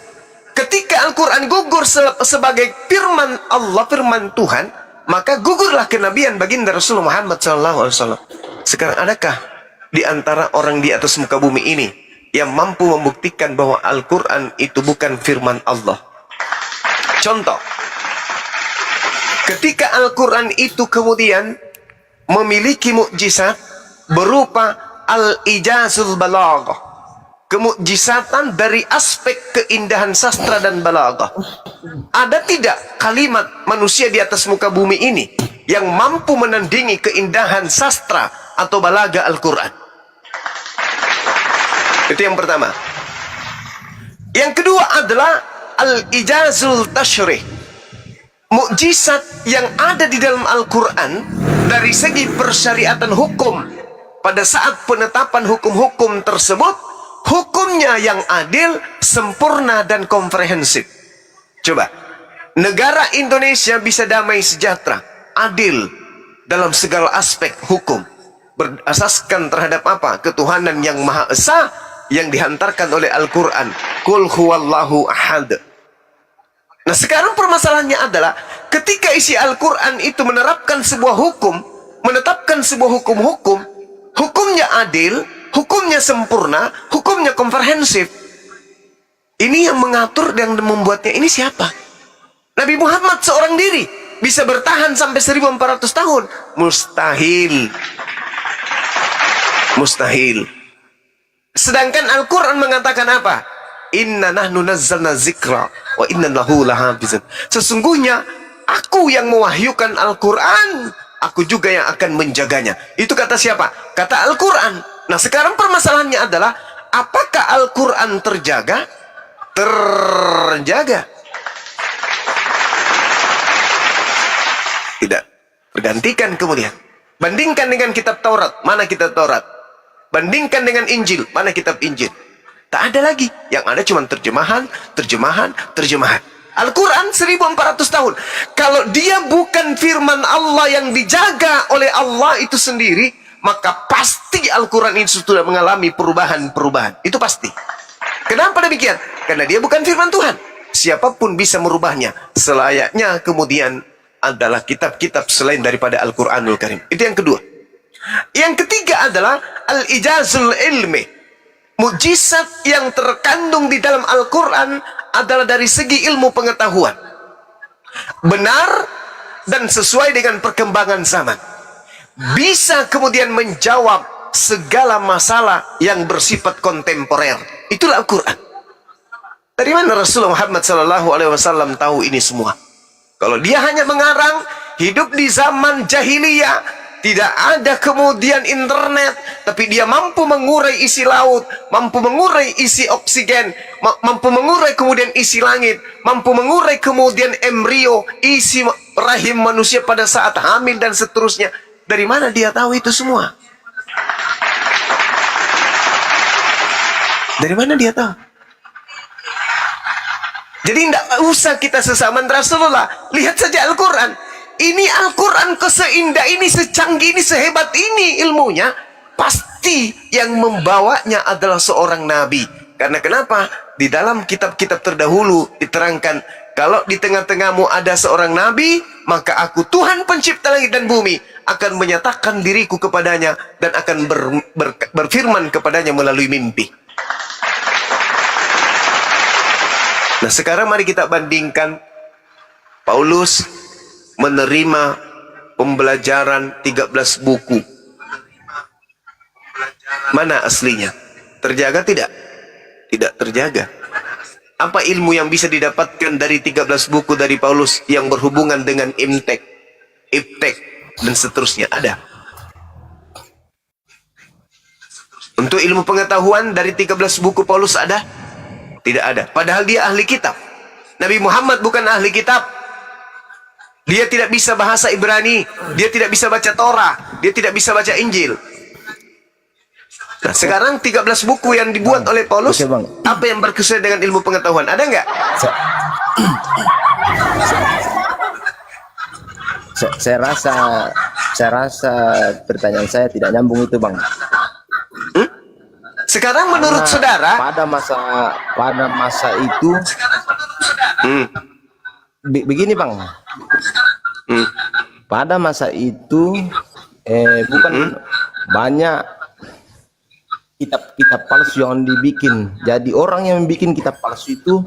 Ketika ketika Al-Quran gugur sebagai firman Allah, firman Tuhan, maka gugurlah kenabian baginda Rasulullah Muhammad SAW. Sekarang adakah di antara orang di atas muka bumi ini yang mampu membuktikan bahwa Al-Quran itu bukan firman Allah? Contoh, ketika Al-Quran itu kemudian memiliki mukjizat berupa al-ijazul balaghah, kemukjizatan dari aspek keindahan sastra dan balaghah. Ada tidak kalimat manusia di atas muka bumi ini yang mampu menandingi keindahan sastra atau balaghah Al-Quran? Itu yang pertama. Yang kedua adalah al-ijazul tashrih, mukjizat yang ada di dalam Al-Quran dari segi persyariatan hukum. Pada saat penetapan hukum-hukum tersebut, hukumnya yang adil, sempurna, dan komprehensif. Coba, negara Indonesia bisa damai sejahtera, adil dalam segala aspek hukum, berasaskan terhadap apa? Ketuhanan yang Maha Esa yang dihantarkan oleh Al-Quran. Qul huwallahu ahad. Nah, sekarang permasalahannya adalah ketika isi Al-Quran itu menerapkan sebuah hukum, menetapkan sebuah hukum-hukum, hukumnya adil, hukumnya sempurna, hukumnya komprehensif. Ini yang mengatur dan membuatnya ini siapa? Nabi Muhammad seorang diri bisa bertahan sampai 1400 tahun. Mustahil. Mustahil. Sedangkan Al-Quran mengatakan apa? Inna nahnu nazzalna zikra wa inna lahu lahafizun. Sesungguhnya aku yang mewahyukan Al-Quran, aku juga yang akan menjaganya. Itu kata siapa? Kata Al-Quran. Nah, sekarang permasalahannya adalah apakah Al-Quran terjaga? Terjaga. Tidak. Bergantikan kemudian. Bandingkan dengan kitab Taurat. Mana kitab Taurat? Bandingkan dengan Injil. Mana kitab Injil? Tak ada lagi. Yang ada cuma terjemahan, terjemahan, terjemahan. Al-Quran 1400 tahun. Kalau dia bukan firman Allah yang dijaga oleh Allah itu sendiri, maka pasti Al-Quran itu sudah mengalami perubahan-perubahan. Itu pasti. Kenapa demikian? Karena dia bukan firman Tuhan. Siapapun bisa merubahnya. Selayaknya kemudian adalah kitab-kitab selain daripada Al-Quranul Karim. Itu yang kedua. Yang ketiga adalah al-ijazul ilmi. Mujizat yang terkandung di dalam Al-Quran adalah dari segi ilmu pengetahuan. Benar dan sesuai dengan perkembangan zaman. Bisa kemudian menjawab segala masalah yang bersifat kontemporer. Itulah Al-Quran. Dari mana Rasulullah Muhammad SAW tahu ini semua? Kalau dia hanya mengarang, hidup di zaman jahiliyah, tidak ada kemudian internet, tapi dia mampu mengurai isi laut, mampu mengurai isi oksigen, mampu mengurai kemudian isi langit, mampu mengurai kemudian embrio, isi rahim manusia pada saat hamil dan seterusnya. Dari mana dia tahu itu semua? Dari mana dia tahu? Jadi tidak usah kita sesamaan Rasulullah. Lihat saja Al-Quran. Ini Al-Quran seindah ini, secanggih ini, sehebat ini ilmunya. Pasti yang membawanya adalah seorang nabi. Karena kenapa? Di dalam kitab-kitab terdahulu diterangkan, kalau di tengah-tengahmu ada seorang nabi, maka aku Tuhan pencipta langit dan bumi akan menyatakan diriku kepadanya dan akan berfirman kepadanya melalui mimpi. Nah, sekarang mari kita bandingkan Paulus menerima pembelajaran 13 buku. Mana aslinya? Terjaga tidak? Tidak terjaga. Apa ilmu yang bisa didapatkan dari 13 buku dari Paulus yang berhubungan dengan imtek, iptek, dan seterusnya? Ada. Untuk ilmu pengetahuan dari 13 buku Paulus ada? Tidak ada. Padahal dia ahli kitab. Nabi Muhammad bukan ahli kitab. Dia tidak bisa bahasa Ibrani. Dia tidak bisa baca Torah. Dia tidak bisa baca Injil. Nah, sekarang 13 buku yang dibuat oleh Paulus, Oke, Bang. apa yang berkesuaian dengan ilmu pengetahuan? Ada nggak? Saya rasa pertanyaan saya tidak nyambung itu, Bang. Sekarang menurut Karena saudara, pada masa itu begini Bang. Pada masa itu bukan banyak kitab-kitab palsu yang dibikin. Jadi orang yang bikin kitab palsu itu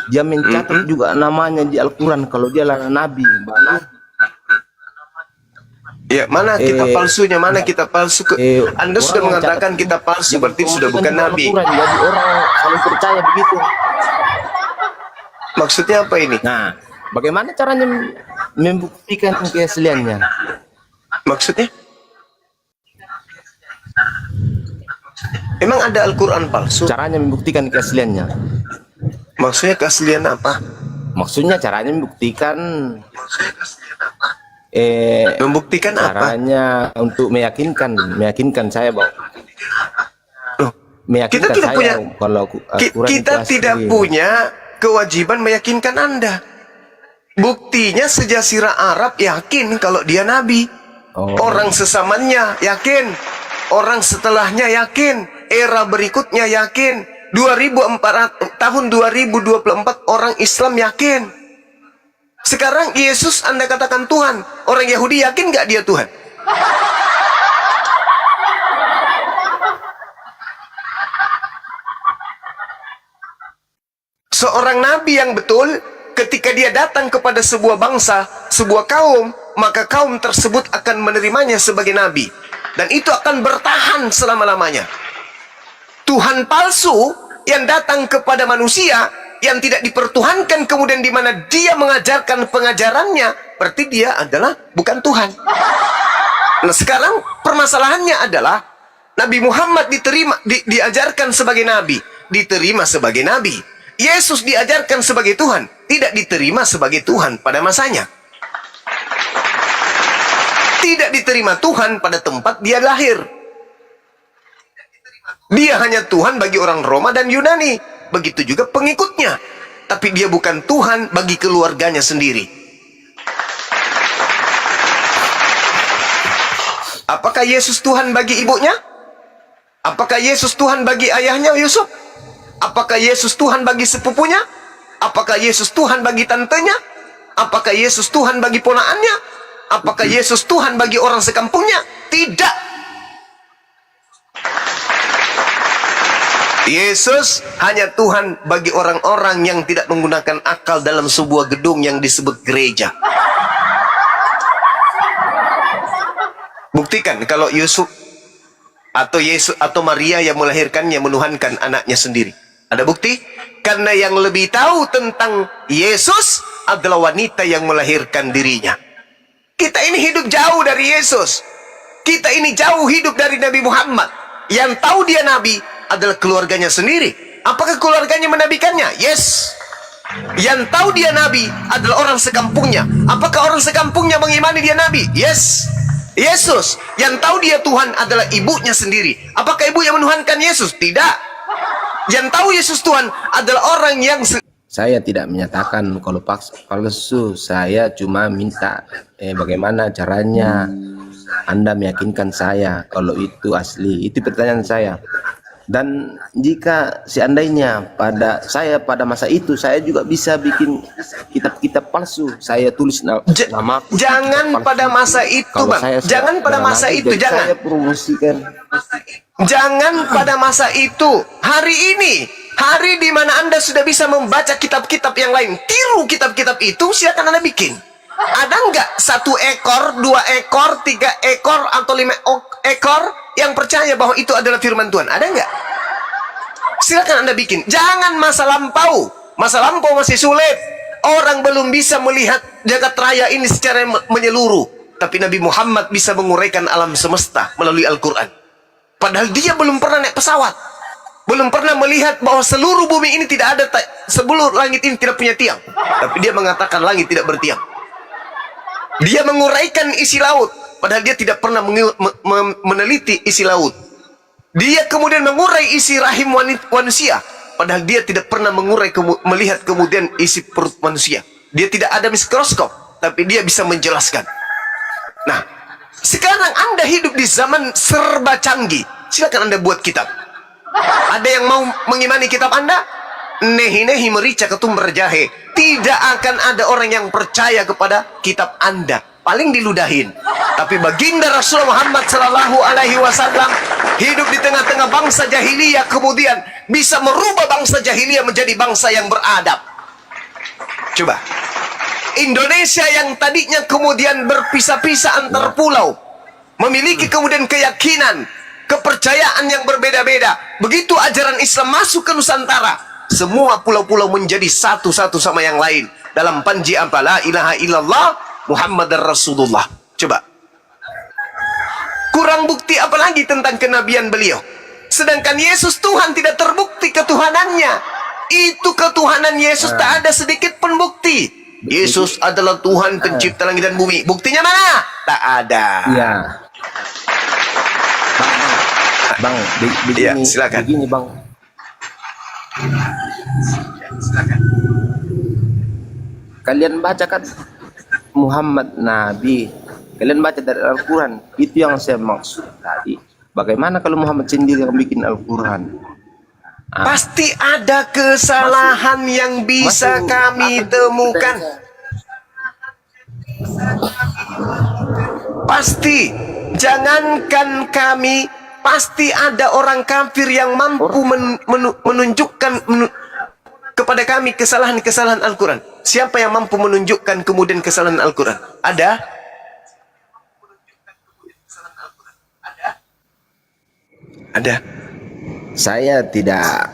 dia mencatat juga namanya di Al-Quran kalau dia adalah nabi. ya mana kitab palsunya, mana kitab palsu? Anda sudah orang mengatakan mencatat- kitab palsu, Ya, berarti betul, sudah itu kan bukan di nabi. Al-Quran. Jadi orang saling percaya begitu. Maksudnya apa ini? Nah, bagaimana caranya membuktikan keasliannya? Maksudnya? Emang ada Al-Quran palsu? Caranya membuktikan keasliannya. Maksudnya keaslian apa? Maksudnya caranya membuktikan Membuktikan apa? caranya untuk meyakinkan saya bahwa Loh, meyakinkan kita tidak saya punya kalau Al-Quran kita itu asli. tidak punya kewajiban meyakinkan Anda. Buktinya sejazirah Arab yakin kalau dia nabi. Oh. Orang sesamanya yakin. Orang setelahnya yakin. Era berikutnya yakin. tahun 2024 orang Islam yakin. Sekarang Yesus Anda katakan Tuhan. Orang Yahudi yakin nggak dia Tuhan? Seorang nabi yang betul, ketika dia datang kepada sebuah bangsa, sebuah kaum, maka kaum tersebut akan menerimanya sebagai nabi. Dan itu akan bertahan selama-lamanya. Tuhan palsu yang datang kepada manusia, yang tidak dipertuhankan, kemudian di mana dia mengajarkan pengajarannya, berarti dia adalah bukan Tuhan. Nah sekarang permasalahannya adalah, Nabi Muhammad diajarkan sebagai nabi, diterima sebagai nabi. Yesus diajarkan sebagai Tuhan, tidak diterima sebagai Tuhan pada masanya. Tidak diterima Tuhan pada tempat dia lahir. Dia hanya Tuhan bagi orang Roma dan Yunani. Begitu juga pengikutnya. Tapi dia bukan Tuhan bagi keluarganya sendiri. Apakah Yesus Tuhan bagi ibunya? Apakah Yesus Tuhan bagi ayahnya Yusuf? Apakah Yesus Tuhan bagi sepupunya? Apakah Yesus Tuhan bagi tantenya? Apakah Yesus Tuhan bagi ponaannya? Apakah Yesus Tuhan bagi orang sekampungnya? Tidak. Yesus hanya Tuhan bagi orang-orang yang tidak menggunakan akal dalam sebuah gedung yang disebut gereja. Buktikan kalau Yusuf atau Yesus atau Maria yang melahirkannya menuhankan anaknya sendiri. Ada bukti? Karena yang lebih tahu tentang Yesus adalah wanita yang melahirkan dirinya. Kita ini hidup jauh dari Yesus. Kita ini jauh hidup dari Nabi Muhammad. Yang tahu dia nabi adalah keluarganya sendiri. Apakah keluarganya menabikannya? Yes. Yang tahu dia nabi adalah orang sekampungnya. Apakah orang sekampungnya mengimani dia nabi? Yes. Yesus yang tahu dia Tuhan adalah ibunya sendiri. Apakah ibunya menuhankan Yesus? Tidak. Yang tahu Yesus Tuhan adalah orang yang Saya tidak menyatakan kalau palsu. Saya cuma minta bagaimana caranya Anda meyakinkan saya kalau itu asli. Itu pertanyaan saya. Dan jika seandainya pada masa itu saya juga bisa bikin kitab-kitab palsu. Saya tulis nama. Jangan pada masa itu, Bang. Jangan pada masa itu, jangan. Saya promosikan. Jangan pada masa itu. Hari ini, hari di mana Anda sudah bisa membaca kitab-kitab yang lain, tiru kitab-kitab itu, silakan Anda bikin. Ada nggak 1 ekor, 2 ekor, 3 ekor, atau 5 ekor yang percaya bahwa itu adalah firman Tuhan? Ada nggak? Silakan Anda bikin. Jangan masa lampau. Masa lampau masih sulit. Orang belum bisa melihat jagat raya ini secara menyeluruh. Tapi Nabi Muhammad bisa menguraikan alam semesta melalui Al-Quran. Padahal dia belum pernah naik pesawat. Belum pernah melihat bahwa seluruh bumi ini tidak ada, seluruh langit ini tidak punya tiang. Tapi dia mengatakan langit tidak bertiang. Dia menguraikan isi laut, padahal dia tidak pernah meneliti isi laut. Dia kemudian mengurai isi rahim manusia, padahal dia tidak pernah melihat kemudian isi perut manusia. Dia tidak ada mikroskop, tapi dia bisa menjelaskan. Nah, sekarang Anda hidup di zaman serba canggih. Silakan Anda buat kitab. Ada yang mau mengimani kitab Anda? Nehi-nehi merica ketumbar jahe. Tidak akan ada orang yang percaya kepada kitab Anda. Paling diludahin. Tapi baginda Rasulullah Muhammad Sallallahu Alaihi Wasallam hidup di tengah-tengah bangsa jahiliyah, kemudian bisa merubah bangsa jahiliyah menjadi bangsa yang beradab. Coba, Indonesia yang tadinya kemudian berpisah-pisah antar pulau, memiliki kemudian keyakinan, kepercayaan yang berbeda-beda. Begitu ajaran Islam masuk ke Nusantara, semua pulau-pulau menjadi satu sama yang lain dalam panji apa? La ilaha illallah Muhammadar Rasulullah. Coba, kurang bukti apa lagi tentang kenabian beliau? Sedangkan Yesus Tuhan tidak terbukti ketuhanannya. Itu ketuhanan Yesus tak ada sedikit pun bukti. Yesus adalah Tuhan pencipta langit dan bumi. Buktinya mana? Tak ada. Iya. Bang, begini, Iya, silakan. begini bang. Kalian baca kan Muhammad Nabi, kalian baca dari Al-Quran. Itu yang saya maksud tadi. Bagaimana kalau Muhammad sendiri yang bikin Al-Quran? Pasti ada kesalahan yang bisa kami temukan. Pasti. Jangankan kami, pasti ada orang kafir yang mampu menunjukkan kepada kami kesalahan-kesalahan Al-Quran. Siapa yang mampu menunjukkan kemudian kesalahan Al-Quran? Ada? Ada. Saya tidak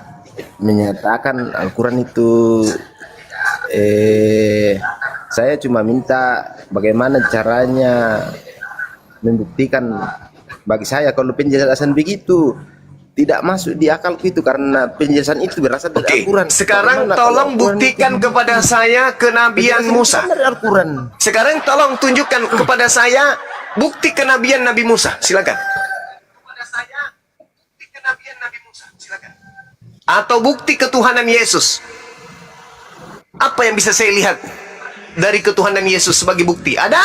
menyatakan Al-Quran itu saya cuma minta bagaimana caranya membuktikan. Bagi saya kalau penjelasan begitu tidak masuk di akalku itu, karena penjelasan itu berasal dari Oke, Al-Quran. sekarang Bagaimana tolong kalau Al-Quran buktikan itu kepada saya kenabian penjelasan Musa. dari Al-Quran. Sekarang tolong tunjukkan kepada saya bukti kenabian Nabi Musa. Silakan. Atau bukti ketuhanan Yesus. Apa yang bisa saya lihat dari ketuhanan Yesus sebagai bukti? Ada?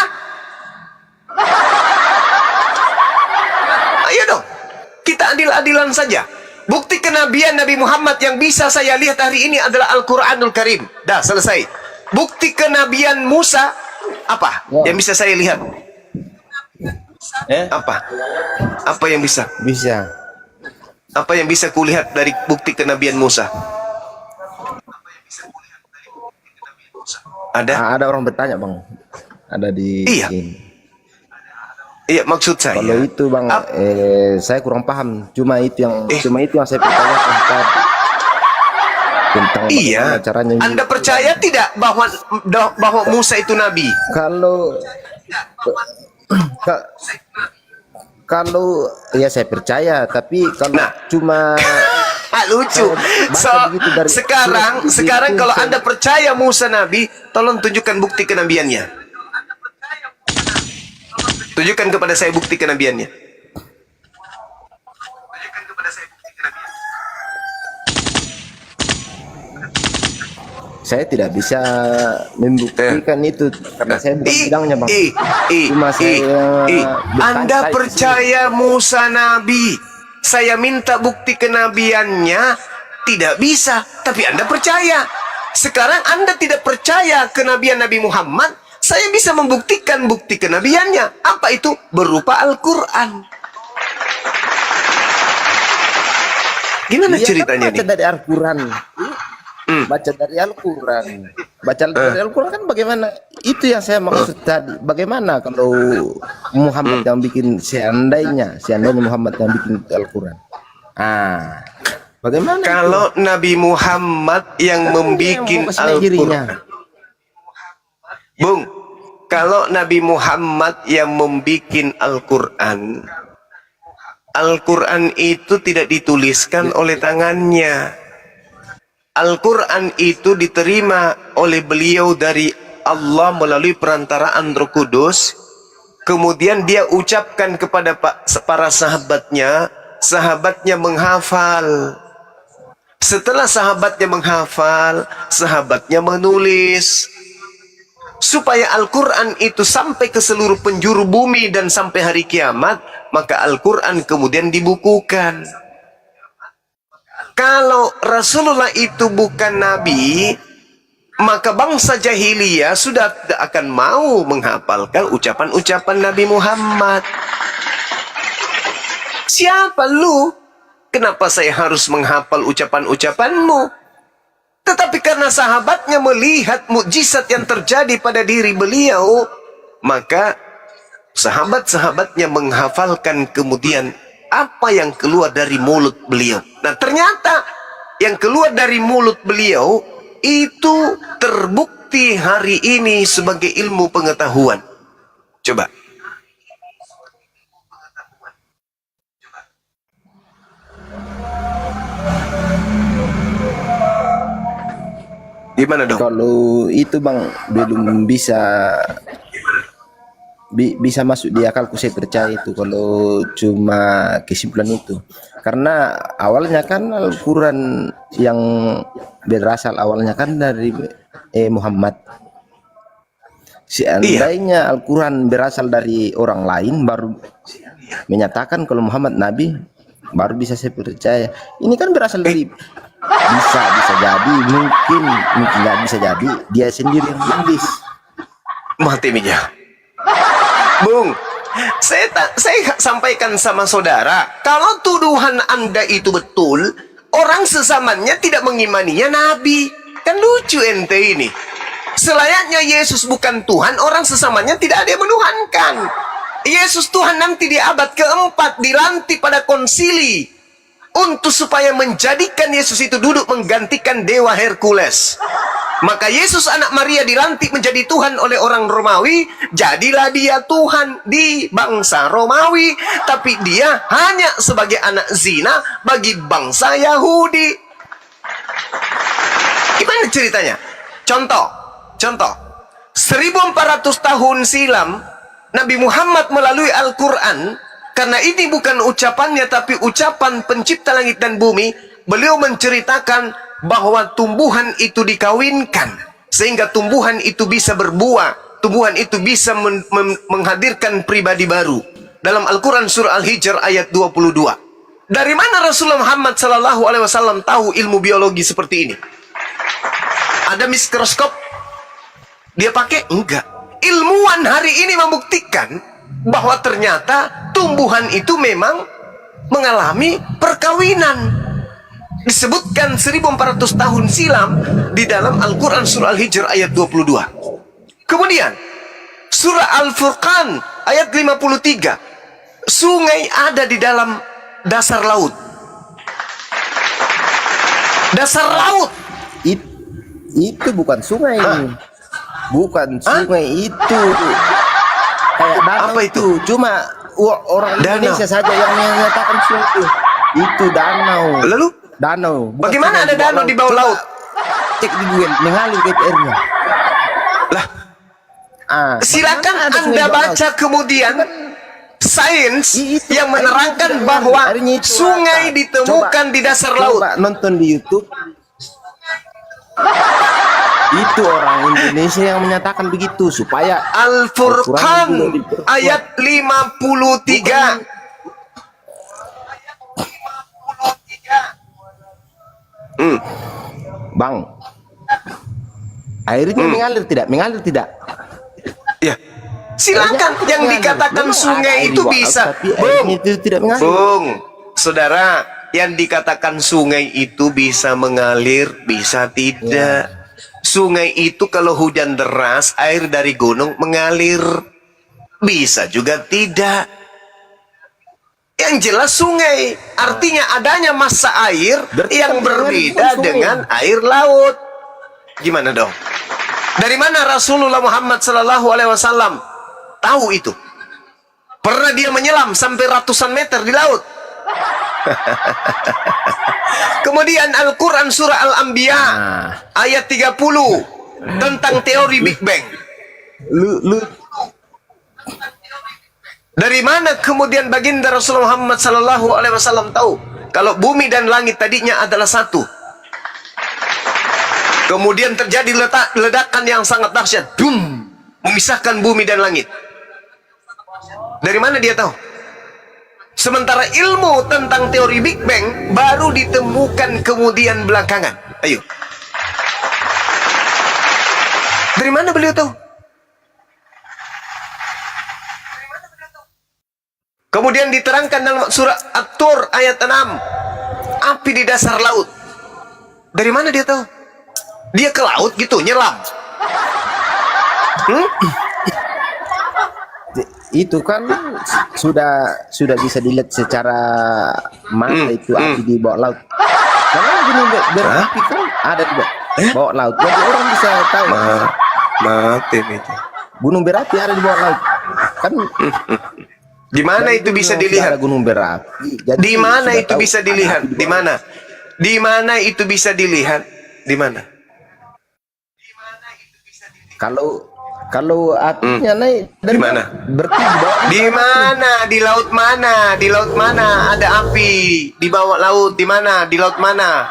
Ayo dong, kita adil-adilan saja. Bukti kenabian Nabi Muhammad yang bisa saya lihat hari ini adalah Al-Quranul Karim. Dah, selesai. Bukti kenabian Musa, apa yang bisa saya lihat? Apa? Apa yang bisa? Bisa. Apa yang bisa kulihat dari bukti kenabian Musa? Ada? Ada orang bertanya bang. Ada di Iya. sini. Iya, maksud saya. Kalau itu bang, saya kurang paham. Cuma itu yang saya pertanyakan tadi. Tentang Iya. bagaimana caranya. Anda percaya tidak bahwa Musa itu nabi? Kalau ya saya percaya, tapi kalau Nah. cuma Lucu. baca begitu dari Sekarang surat itu, kalau saya- Anda percaya Musa nabi, tolong tunjukkan bukti kenabiannya. Tunjukkan kepada saya bukti kenabiannya. saya tidak bisa membuktikan itu karena saya bukan bidangnya bang. Cuma saya Anda percaya Musa nabi? Saya minta bukti kenabiannya, tidak bisa, tapi Anda percaya. Sekarang Anda tidak percaya kenabian Nabi Muhammad, saya bisa membuktikan bukti kenabiannya. Apa itu? Berupa Al-Quran. Gimana Iya, ceritanya kan baca nih? dari Al-Quran. Baca dari Al-Quran. Baca dari Al-Quran kan bagaimana? Itu yang saya maksud tadi. Bagaimana kalau Muhammad yang bikin seandainya Muhammad yang bikin Al-Quran? Bagaimana? Kalau Nabi Muhammad yang membuat Al-Quran, Bung, kalau Nabi Muhammad yang membuat Al-Quran, Al-Quran itu tidak dituliskan oleh tangannya. Al-Quran itu diterima oleh beliau dari Allah melalui perantaraan Roh Kudus. Kemudian dia ucapkan kepada para sahabatnya, sahabatnya menghafal. Setelah sahabatnya menghafal, sahabatnya menulis. Supaya Al-Quran itu sampai ke seluruh penjuru bumi dan sampai hari kiamat, maka Al-Quran kemudian dibukukan. Kalau Rasulullah itu bukan nabi, maka bangsa jahiliyah sudah tidak akan mau menghafalkan ucapan-ucapan Nabi Muhammad. Siapa lu? Kenapa saya harus menghafal ucapan-ucapanmu? Tetapi karena sahabatnya melihat mukjizat yang terjadi pada diri beliau, maka sahabat-sahabatnya menghafalkan kemudian apa yang keluar dari mulut beliau. Nah, ternyata yang keluar dari mulut beliau itu terbukti hari ini sebagai ilmu pengetahuan. Coba. Gimana dong? Kalau itu bang belum bisa masuk di akalku, saya percaya itu kalau cuma kesimpulan itu, karena awalnya kan Al-Quran yang berasal awalnya kan dari Muhammad. Seandainya Al-Quran berasal dari orang lain baru menyatakan kalau Muhammad Nabi, baru bisa saya percaya. Ini kan berasal dari bisa jadi, mungkin nggak bisa jadi dia sendiri yang menulis. Mati minyak. Bung, saya sampaikan sama saudara, kalau tuduhan Anda itu betul, orang sesamanya tidak mengimaninya Nabi. Kan lucu ente ini. Selayaknya Yesus bukan Tuhan, orang sesamanya tidak ada yang menuhankan. Yesus Tuhan nanti di abad keempat dilantik pada konsili untuk supaya menjadikan Yesus itu duduk menggantikan dewa Hercules. Maka Yesus anak Maria dilantik menjadi Tuhan oleh orang Romawi. Jadilah dia Tuhan di bangsa Romawi, tapi dia hanya sebagai anak zina bagi bangsa Yahudi. Gimana ceritanya? Contoh 1400 tahun silam Nabi Muhammad melalui Al-Quran, karena ini bukan ucapannya tapi ucapan pencipta langit dan bumi, beliau menceritakan bahwa tumbuhan itu dikawinkan sehingga tumbuhan itu bisa berbuah, tumbuhan itu bisa menghadirkan pribadi baru. Dalam Al-Quran surah Al-Hijr ayat 22. Dari mana Rasulullah Muhammad SAW tahu ilmu biologi seperti ini? Ada mikroskop dia pakai? Enggak. Ilmuwan hari ini membuktikan bahwa ternyata tumbuhan itu memang mengalami perkawinan. Disebutkan 1400 tahun silam di dalam Al-Quran surah Al-Hijr ayat 22. Kemudian surah Al-Furqan ayat 53. Sungai ada di dalam dasar laut. Dasar laut. Itu bukan sungai. Bukan sungai itu. Kayak danau. Apa itu? Cuma orang Indonesia saja yang menyatakan sungai itu. Itu danau. Lalu? Danau. Bukan bagaimana sungai ada danau di bawah laut? Cek di Google, mengalir ke airnya. Lah, silakan Anda baca kemudian sains yang menerangkan bahwa sungai ditemukan di dasar laut. Coba nonton di YouTube. Itu orang Indonesia yang menyatakan begitu supaya Al-Furqan ayat 53. Bang, airnya mengalir tidak? Mengalir tidak? Ya, silakan. Yang dikatakan sungai itu bisa, itu tidak mengalir. Bung, saudara, yang dikatakan sungai itu bisa mengalir, bisa tidak. Sungai itu kalau hujan deras, air dari gunung mengalir, bisa juga tidak. Yang jelas sungai artinya adanya massa air yang berbeda dengan air laut. Gimana dong? Dari mana Rasulullah Muhammad SAW tahu itu? Pernah dia menyelam sampai ratusan meter di laut? Kemudian Al-Quran surah Al-Anbiya ayat 30 tentang teori Big Bang. Dari mana kemudian baginda Rasulullah Muhammad SAW tahu kalau bumi dan langit tadinya adalah satu? Kemudian terjadi ledakan yang sangat dahsyat, memisahkan bumi dan langit. Dari mana dia tahu? Sementara ilmu tentang teori Big Bang baru ditemukan kemudian belakangan. Ayo. Dari mana beliau tahu? Kemudian diterangkan dalam surah At-Tur ayat 6. Api di dasar laut. Dari mana dia tahu? Dia ke laut gitu, nyelam. Itu kan sudah bisa dilihat secara mata itu api di bawah laut. Karena gunung berapi kan ada di bawah laut. Jadi orang bisa tahu. Mati itu. Gunung berapi ada di bawah laut. Kan Di mana itu bisa dilihat? ada gunung berapi. Jadi Di mana sudah itu tahu bisa dilihat? api Di mana? Di mana itu bisa dilihat? Di mana? Kalau apinya naik dari mana? Berarti di bawah. Di mana? Di laut mana? Di laut mana ada api? Di bawah laut di mana? Di laut mana?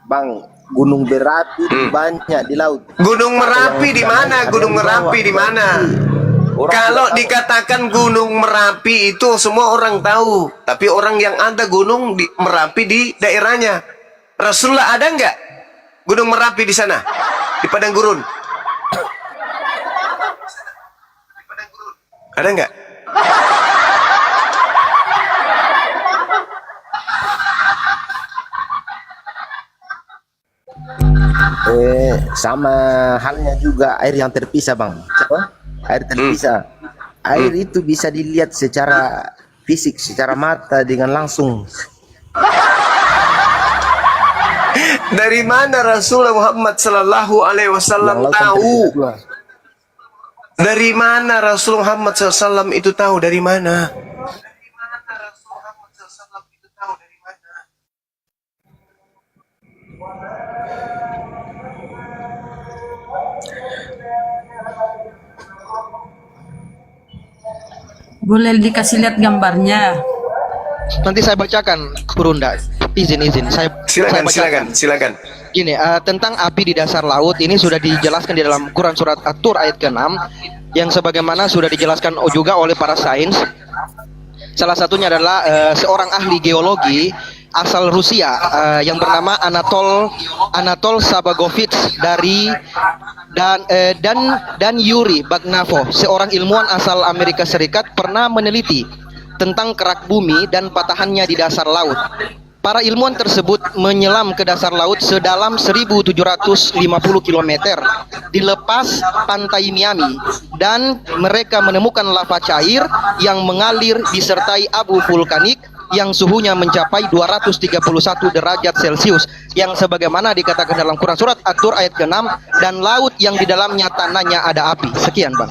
Bang, gunung berapi banyak di laut. Gunung Merapi di mana? Gunung Merapi di mana? Kalau dikatakan Gunung Merapi itu semua orang tahu, tapi orang yang ada Gunung Merapi di daerahnya. Rasulullah ada nggak Gunung Merapi di sana? Di Padang Gurun? Ada nggak? Sama halnya juga air yang terpisah, Bang. Air terpisah. Air itu bisa dilihat secara fisik, secara mata dengan langsung. Dari mana Rasulullah Muhammad Sallallahu Alaihi Wasallam Yang laut tahu? terpisah juga. Dari mana Rasulullah Muhammad SAW itu tahu? Dari mana? Boleh dikasih lihat gambarnya? Nanti saya bacakan, Kurunda. Izin. Saya Silakan, bacakan. silakan. Gini, tentang api di dasar laut ini sudah dijelaskan di dalam Quran surat At-Tur ayat ke-6 yang sebagaimana sudah dijelaskan juga oleh para sains. Salah satunya adalah seorang ahli geologi asal Rusia yang bernama Anatol Sabagovich dan Yuri Bagnavo, seorang ilmuwan asal Amerika Serikat, pernah meneliti tentang kerak bumi dan patahannya di dasar laut. Para ilmuwan tersebut menyelam ke dasar laut sedalam 1.750 km di lepas pantai Miami, dan mereka menemukan lava cair yang mengalir disertai abu vulkanik yang suhunya mencapai 231 derajat Celcius, yang sebagaimana dikatakan dalam Quran surat At-Tur ayat ke-6, dan laut yang di dalamnya tanahnya ada api. Sekian, Bang.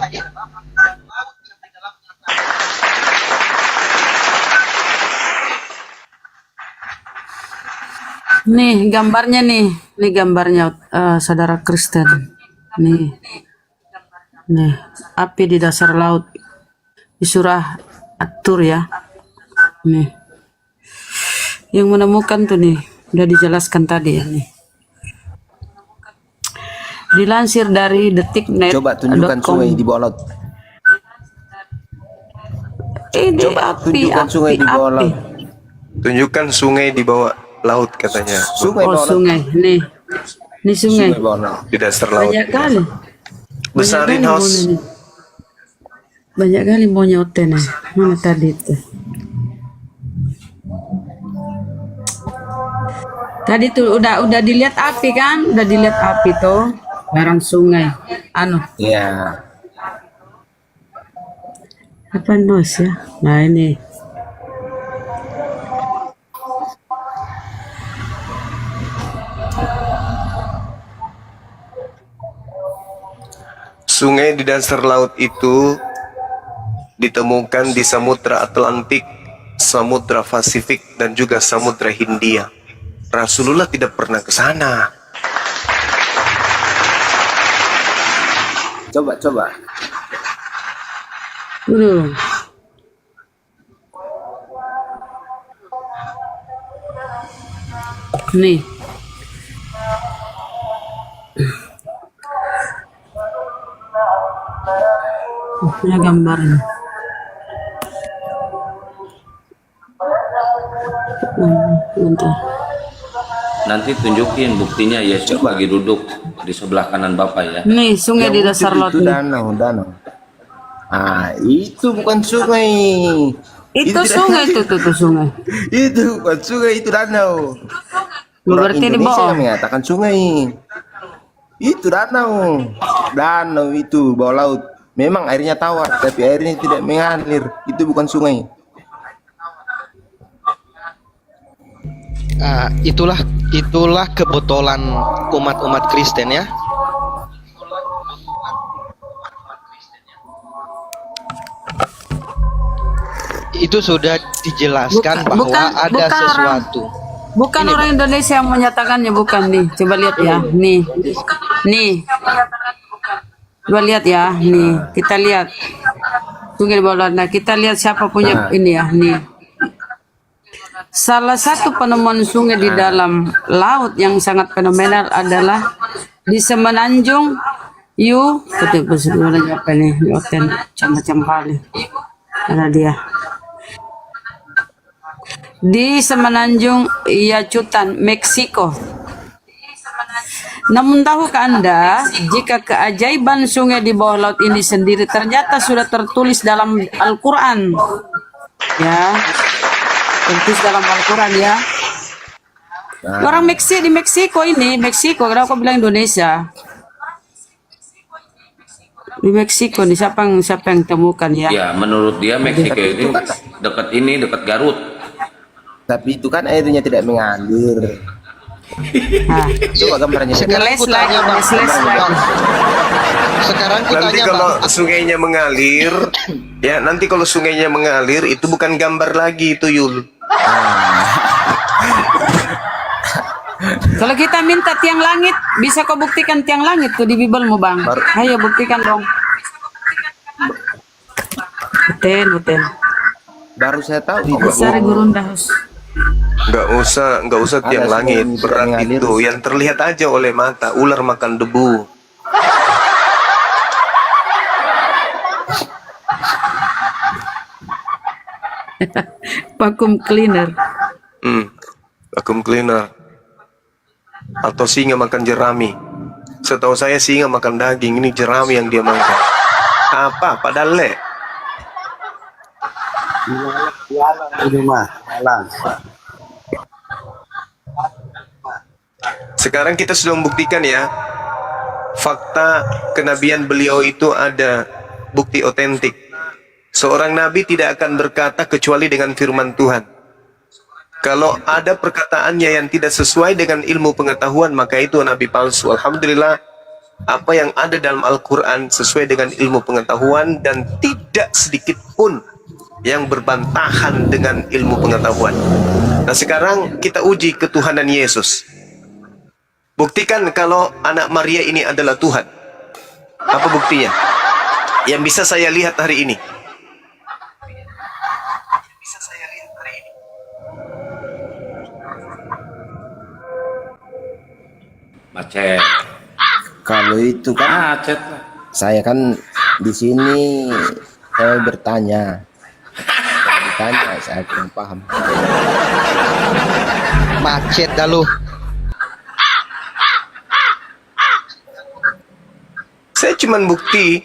Nih gambarnya nih gambarnya saudara Kristen. Nih api di dasar laut di surah At-Tur ya. Nih yang menemukan tuh nih udah dijelaskan tadi ya nih. Dilansir dari detiknet. Coba tunjukkan sungai di bawah laut. Ini Coba api, tunjukkan sungai di bawah laut. Tunjukkan sungai di bawah laut katanya. Sungai bawah laut. sungai nih sungai Sungai bawah laut. Di dasar laut. banyak kali. Besarin Banyak kali house. maunya nih. Banyak kali maunya nih. Mana tadi tuh? Tadi tuh udah dilihat api kan? Udah dilihat api tuh. Barang sungai. Iya. Apa nos ya? Nah ini. Sungai di dasar laut itu ditemukan di Samudra Atlantik, Samudra Pasifik, dan juga Samudra Hindia. Rasulullah tidak pernah ke sana. Coba. Nih. Punya gambarnya. Bentar. Nanti tunjukin buktinya Yesus lagi duduk di sebelah kanan Bapak ya. Nih sungai di dasar laut Itu nih. danau. Ah, itu bukan sungai. Itu tidak- sungai tuh sungai. Itu bukan sungai, itu danau. Berarti di Indonesia bawah. yang mengatakan sungai. Itu danau. Danau itu bawah laut. Memang airnya tawar, tapi airnya tidak mengalir. Itu bukan sungai. Itulah kebotolan umat-umat Kristen ya. Itu sudah dijelaskan bahwa ada sesuatu. Bukan orang Indonesia yang menyatakannya, bukan nih. Coba lihat ya, nih. Coba lihat ya, nih. Kita lihat. Tunggu di bawah. Nah, kita lihat siapa punya ini ya, nih. Salah satu penemuan sungai di dalam laut yang sangat fenomenal adalah di Semenanjung ketika sebenarnya apa nih? Hotel macam-macam kali. Ada dia. Di Semenanjung Yacutan, Meksiko. Namun tahukah Anda jika keajaiban sungai di bawah laut ini sendiri ternyata sudah tertulis dalam Al-Quran? Ya, tertulis dalam Al-Quran ya. Orang di Meksiko ini, kenapa aku bilang Indonesia? Di Meksiko nih, siapa yang temukan ya? Ya, menurut dia Meksiko itu dekat Garut. Tapi itu kan airnya tidak mengalir. Nah, Coba gambarnya. Sekarang Ngeles kutanya lagi, Bang. ngeles lagi. Bang. Sekarang Nanti kutanya kalau Bang. sungainya mengalir, ya nanti kalau sungainya mengalir itu bukan gambar lagi itu Yul. Kalau kita minta tiang langit, bisa kau buktikan tiang langit tuh di Bibelmu, Bang? Ayo buktikan dong. Betul. Baru saya tahu itu. Besar Gurundahus. Nggak usah tiang Ada langit, sungai berat mengalir. itu yang terlihat aja oleh mata, ular makan debu. Vacuum cleaner. Vacuum cleaner. Atau singa makan jerami. Setahu saya singa makan daging, ini jerami yang dia makan. Apa? Padahal le. Sekarang kita sudah membuktikan ya, fakta kenabian beliau itu ada bukti otentik. Seorang nabi tidak akan berkata kecuali dengan firman Tuhan. Kalau ada perkataannya yang tidak sesuai dengan ilmu pengetahuan, maka itu nabi palsu. Alhamdulillah, apa yang ada dalam Al-Quran sesuai dengan ilmu pengetahuan dan tidak sedikit pun yang berbantahan dengan ilmu pengetahuan. Nah sekarang kita uji ketuhanan Yesus. Buktikan kalau anak Maria ini adalah Tuhan. Apa buktinya? Yang bisa saya lihat hari ini. Macet. Kalau itu kan Macet lah. saya kan di sini saya bertanya. Kalau ditanya saya kurang paham. Macet dah lu. Saya cuma bukti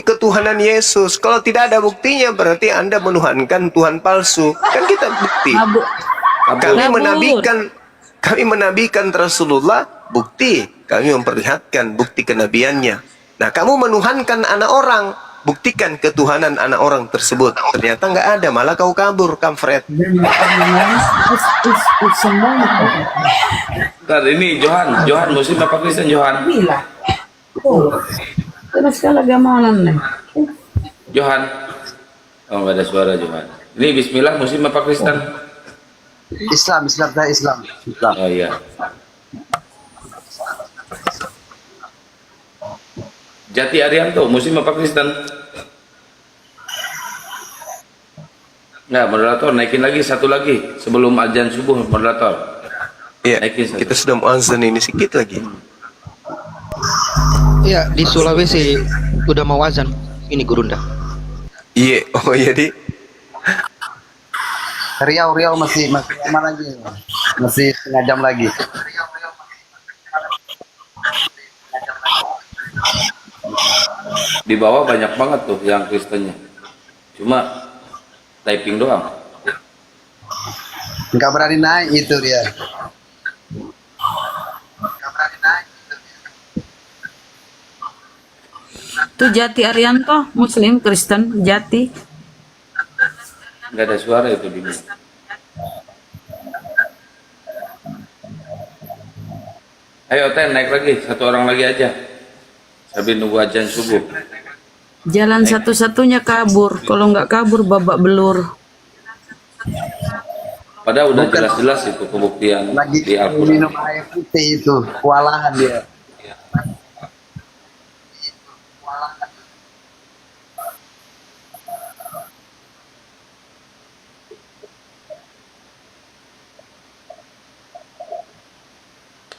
ketuhanan Yesus. Kalau tidak ada buktinya berarti Anda menuhankan Tuhan palsu. Kan kita bukti. Kami menabikan Rasulullah, bukti. Kami memperlihatkan bukti kenabiannya. Nah, kamu menuhankan anak orang, buktikan ketuhanan anak orang tersebut. Ternyata nggak ada, malah kau kabur, kampret. Ntar ini Johan Muslim apa Kristen Johan? Terus kalau gamalan nih. Johan. Oh, nggak ada suara Johan. Ini Bismillah Muslim apa Kristen? Islam. Oh iya. Jati Arianto Muslim apa Kristen? Nggak, moderator naikin lagi satu lagi sebelum azan subuh, moderator. Iya, Naikin satu. kita sudah mau azan ini sedikit lagi. Iya, di Sulawesi udah mau azan. ini Gurunda. Iya, oh iya di. Riau masih lama lagi. Masih setengah jam lagi. Di bawah banyak banget tuh yang Kristennya. Cuma typing doang. Nggak berani naik itu dia. Tuh Jati Arianto, Muslim, Kristen, Jati. Nggak ada suara itu di sini. Ayo Ten, naik lagi. Satu orang lagi aja. Sambil nunggu ajan subuh. Jalan satu-satunya kabur. Kalau nggak kabur, babak belur. Padahal udah jelas-jelas itu pembuktian Lagi di Al-Quran. minum air putih itu, kewalahan dia.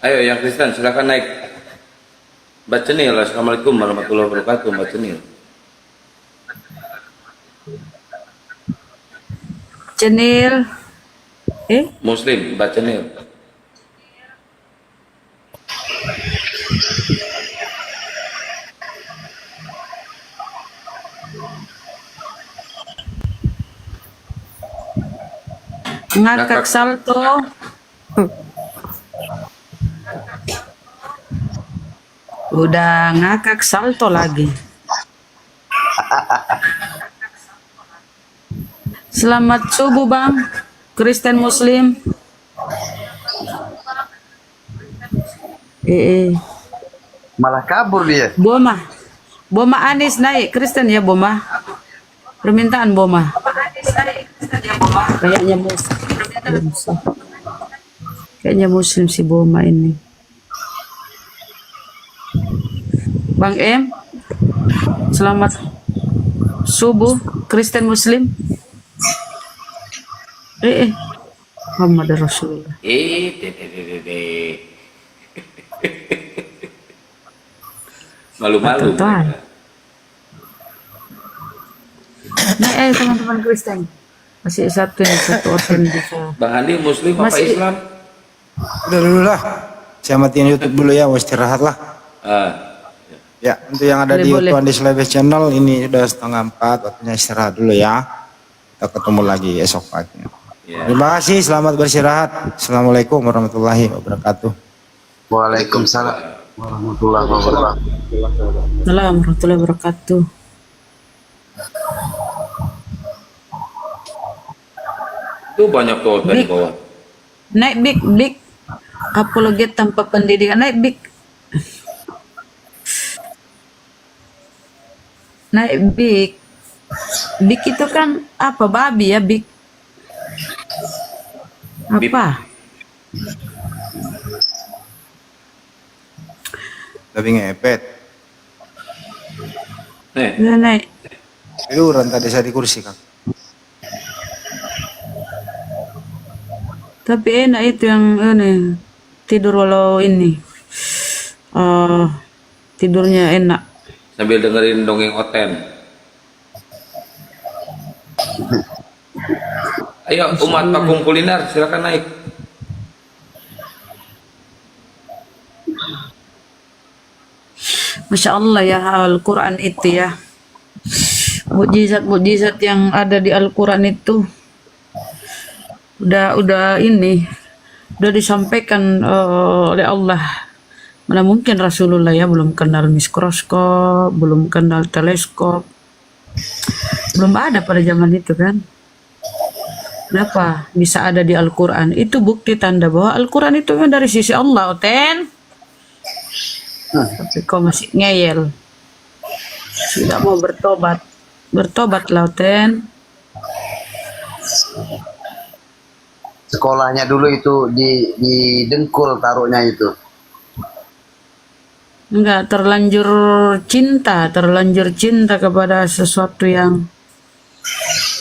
Ayo yang Kristen silakan naik. Mbak Cenil, Assalamualaikum warahmatullahi wabarakatuh, Mbak Cenil. Cenil. Muslim, Mbak Cenil. Ngakak salto. Udah ngakak salto lagi. Selamat subuh Bang, Kristen Muslim. Malah kabur dia. Boma Anis naik, Kristen ya Boma. Permintaan Boma. Kayaknya Muslim. Kayaknya Muslim si Boma ini. Bang M, selamat subuh, Kristen Muslim. Muhammad Rasulullah. Malu-malu. Nah, teman-teman Kristen. Masih satu orang bisa. Bang Andi Muslim apa Masih- Islam? Udah dulu lah. Saya matiin YouTube dulu ya, istirahat lah. Ya, untuk yang ada Boleh, di YouTube boleh. Andi Slebes Channel, ini udah 3:30, waktunya istirahat dulu ya. Kita ketemu lagi esok pagi. Ya. Terima kasih, selamat beristirahat. Assalamualaikum warahmatullahi wabarakatuh. Waalaikumsalam warahmatullahi wabarakatuh. Assalamualaikum warahmatullahi wabarakatuh. Itu banyak tuh hotel di bawah. Naik big. Apologet tanpa pendidikan. Naik big. Naik big. Big itu kan apa? Babi ya big. Apa? Lebih ngepet. Ya, naik. Tiduran tadi saya di kursi, Kang. Tapi enak itu yang ini. Tidur walau ini. Tidurnya enak. Sambil dengerin dongeng Oten. Ayo umat Pakung Kuliner silakan naik. Masya Allah ya Al-Quran itu ya. Mukjizat-mukjizat yang ada di Al-Quran itu udah disampaikan oleh Allah. Mana mungkin Rasulullah ya belum kenal mikroskop, belum kenal teleskop, belum ada pada zaman itu kan. Kenapa bisa ada di Al-Quran? Itu bukti tanda bahwa Al-Quran itu memang dari sisi Allah, Ten. Tapi kau masih ngeyel. Tidak mau bertobat. Bertobatlah, Ten. Sekolahnya dulu itu di Dengkul taruhnya itu. Enggak, terlanjur cinta kepada sesuatu yang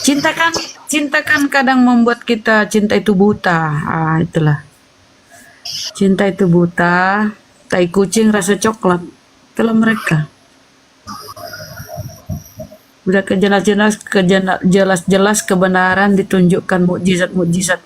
cinta kan kadang membuat kita cinta itu buta. Itulah. Cinta itu buta, tai kucing rasa coklat. Itulah mereka. Udah jelas-jelas kebenaran ditunjukkan mukjizat-mukjizat.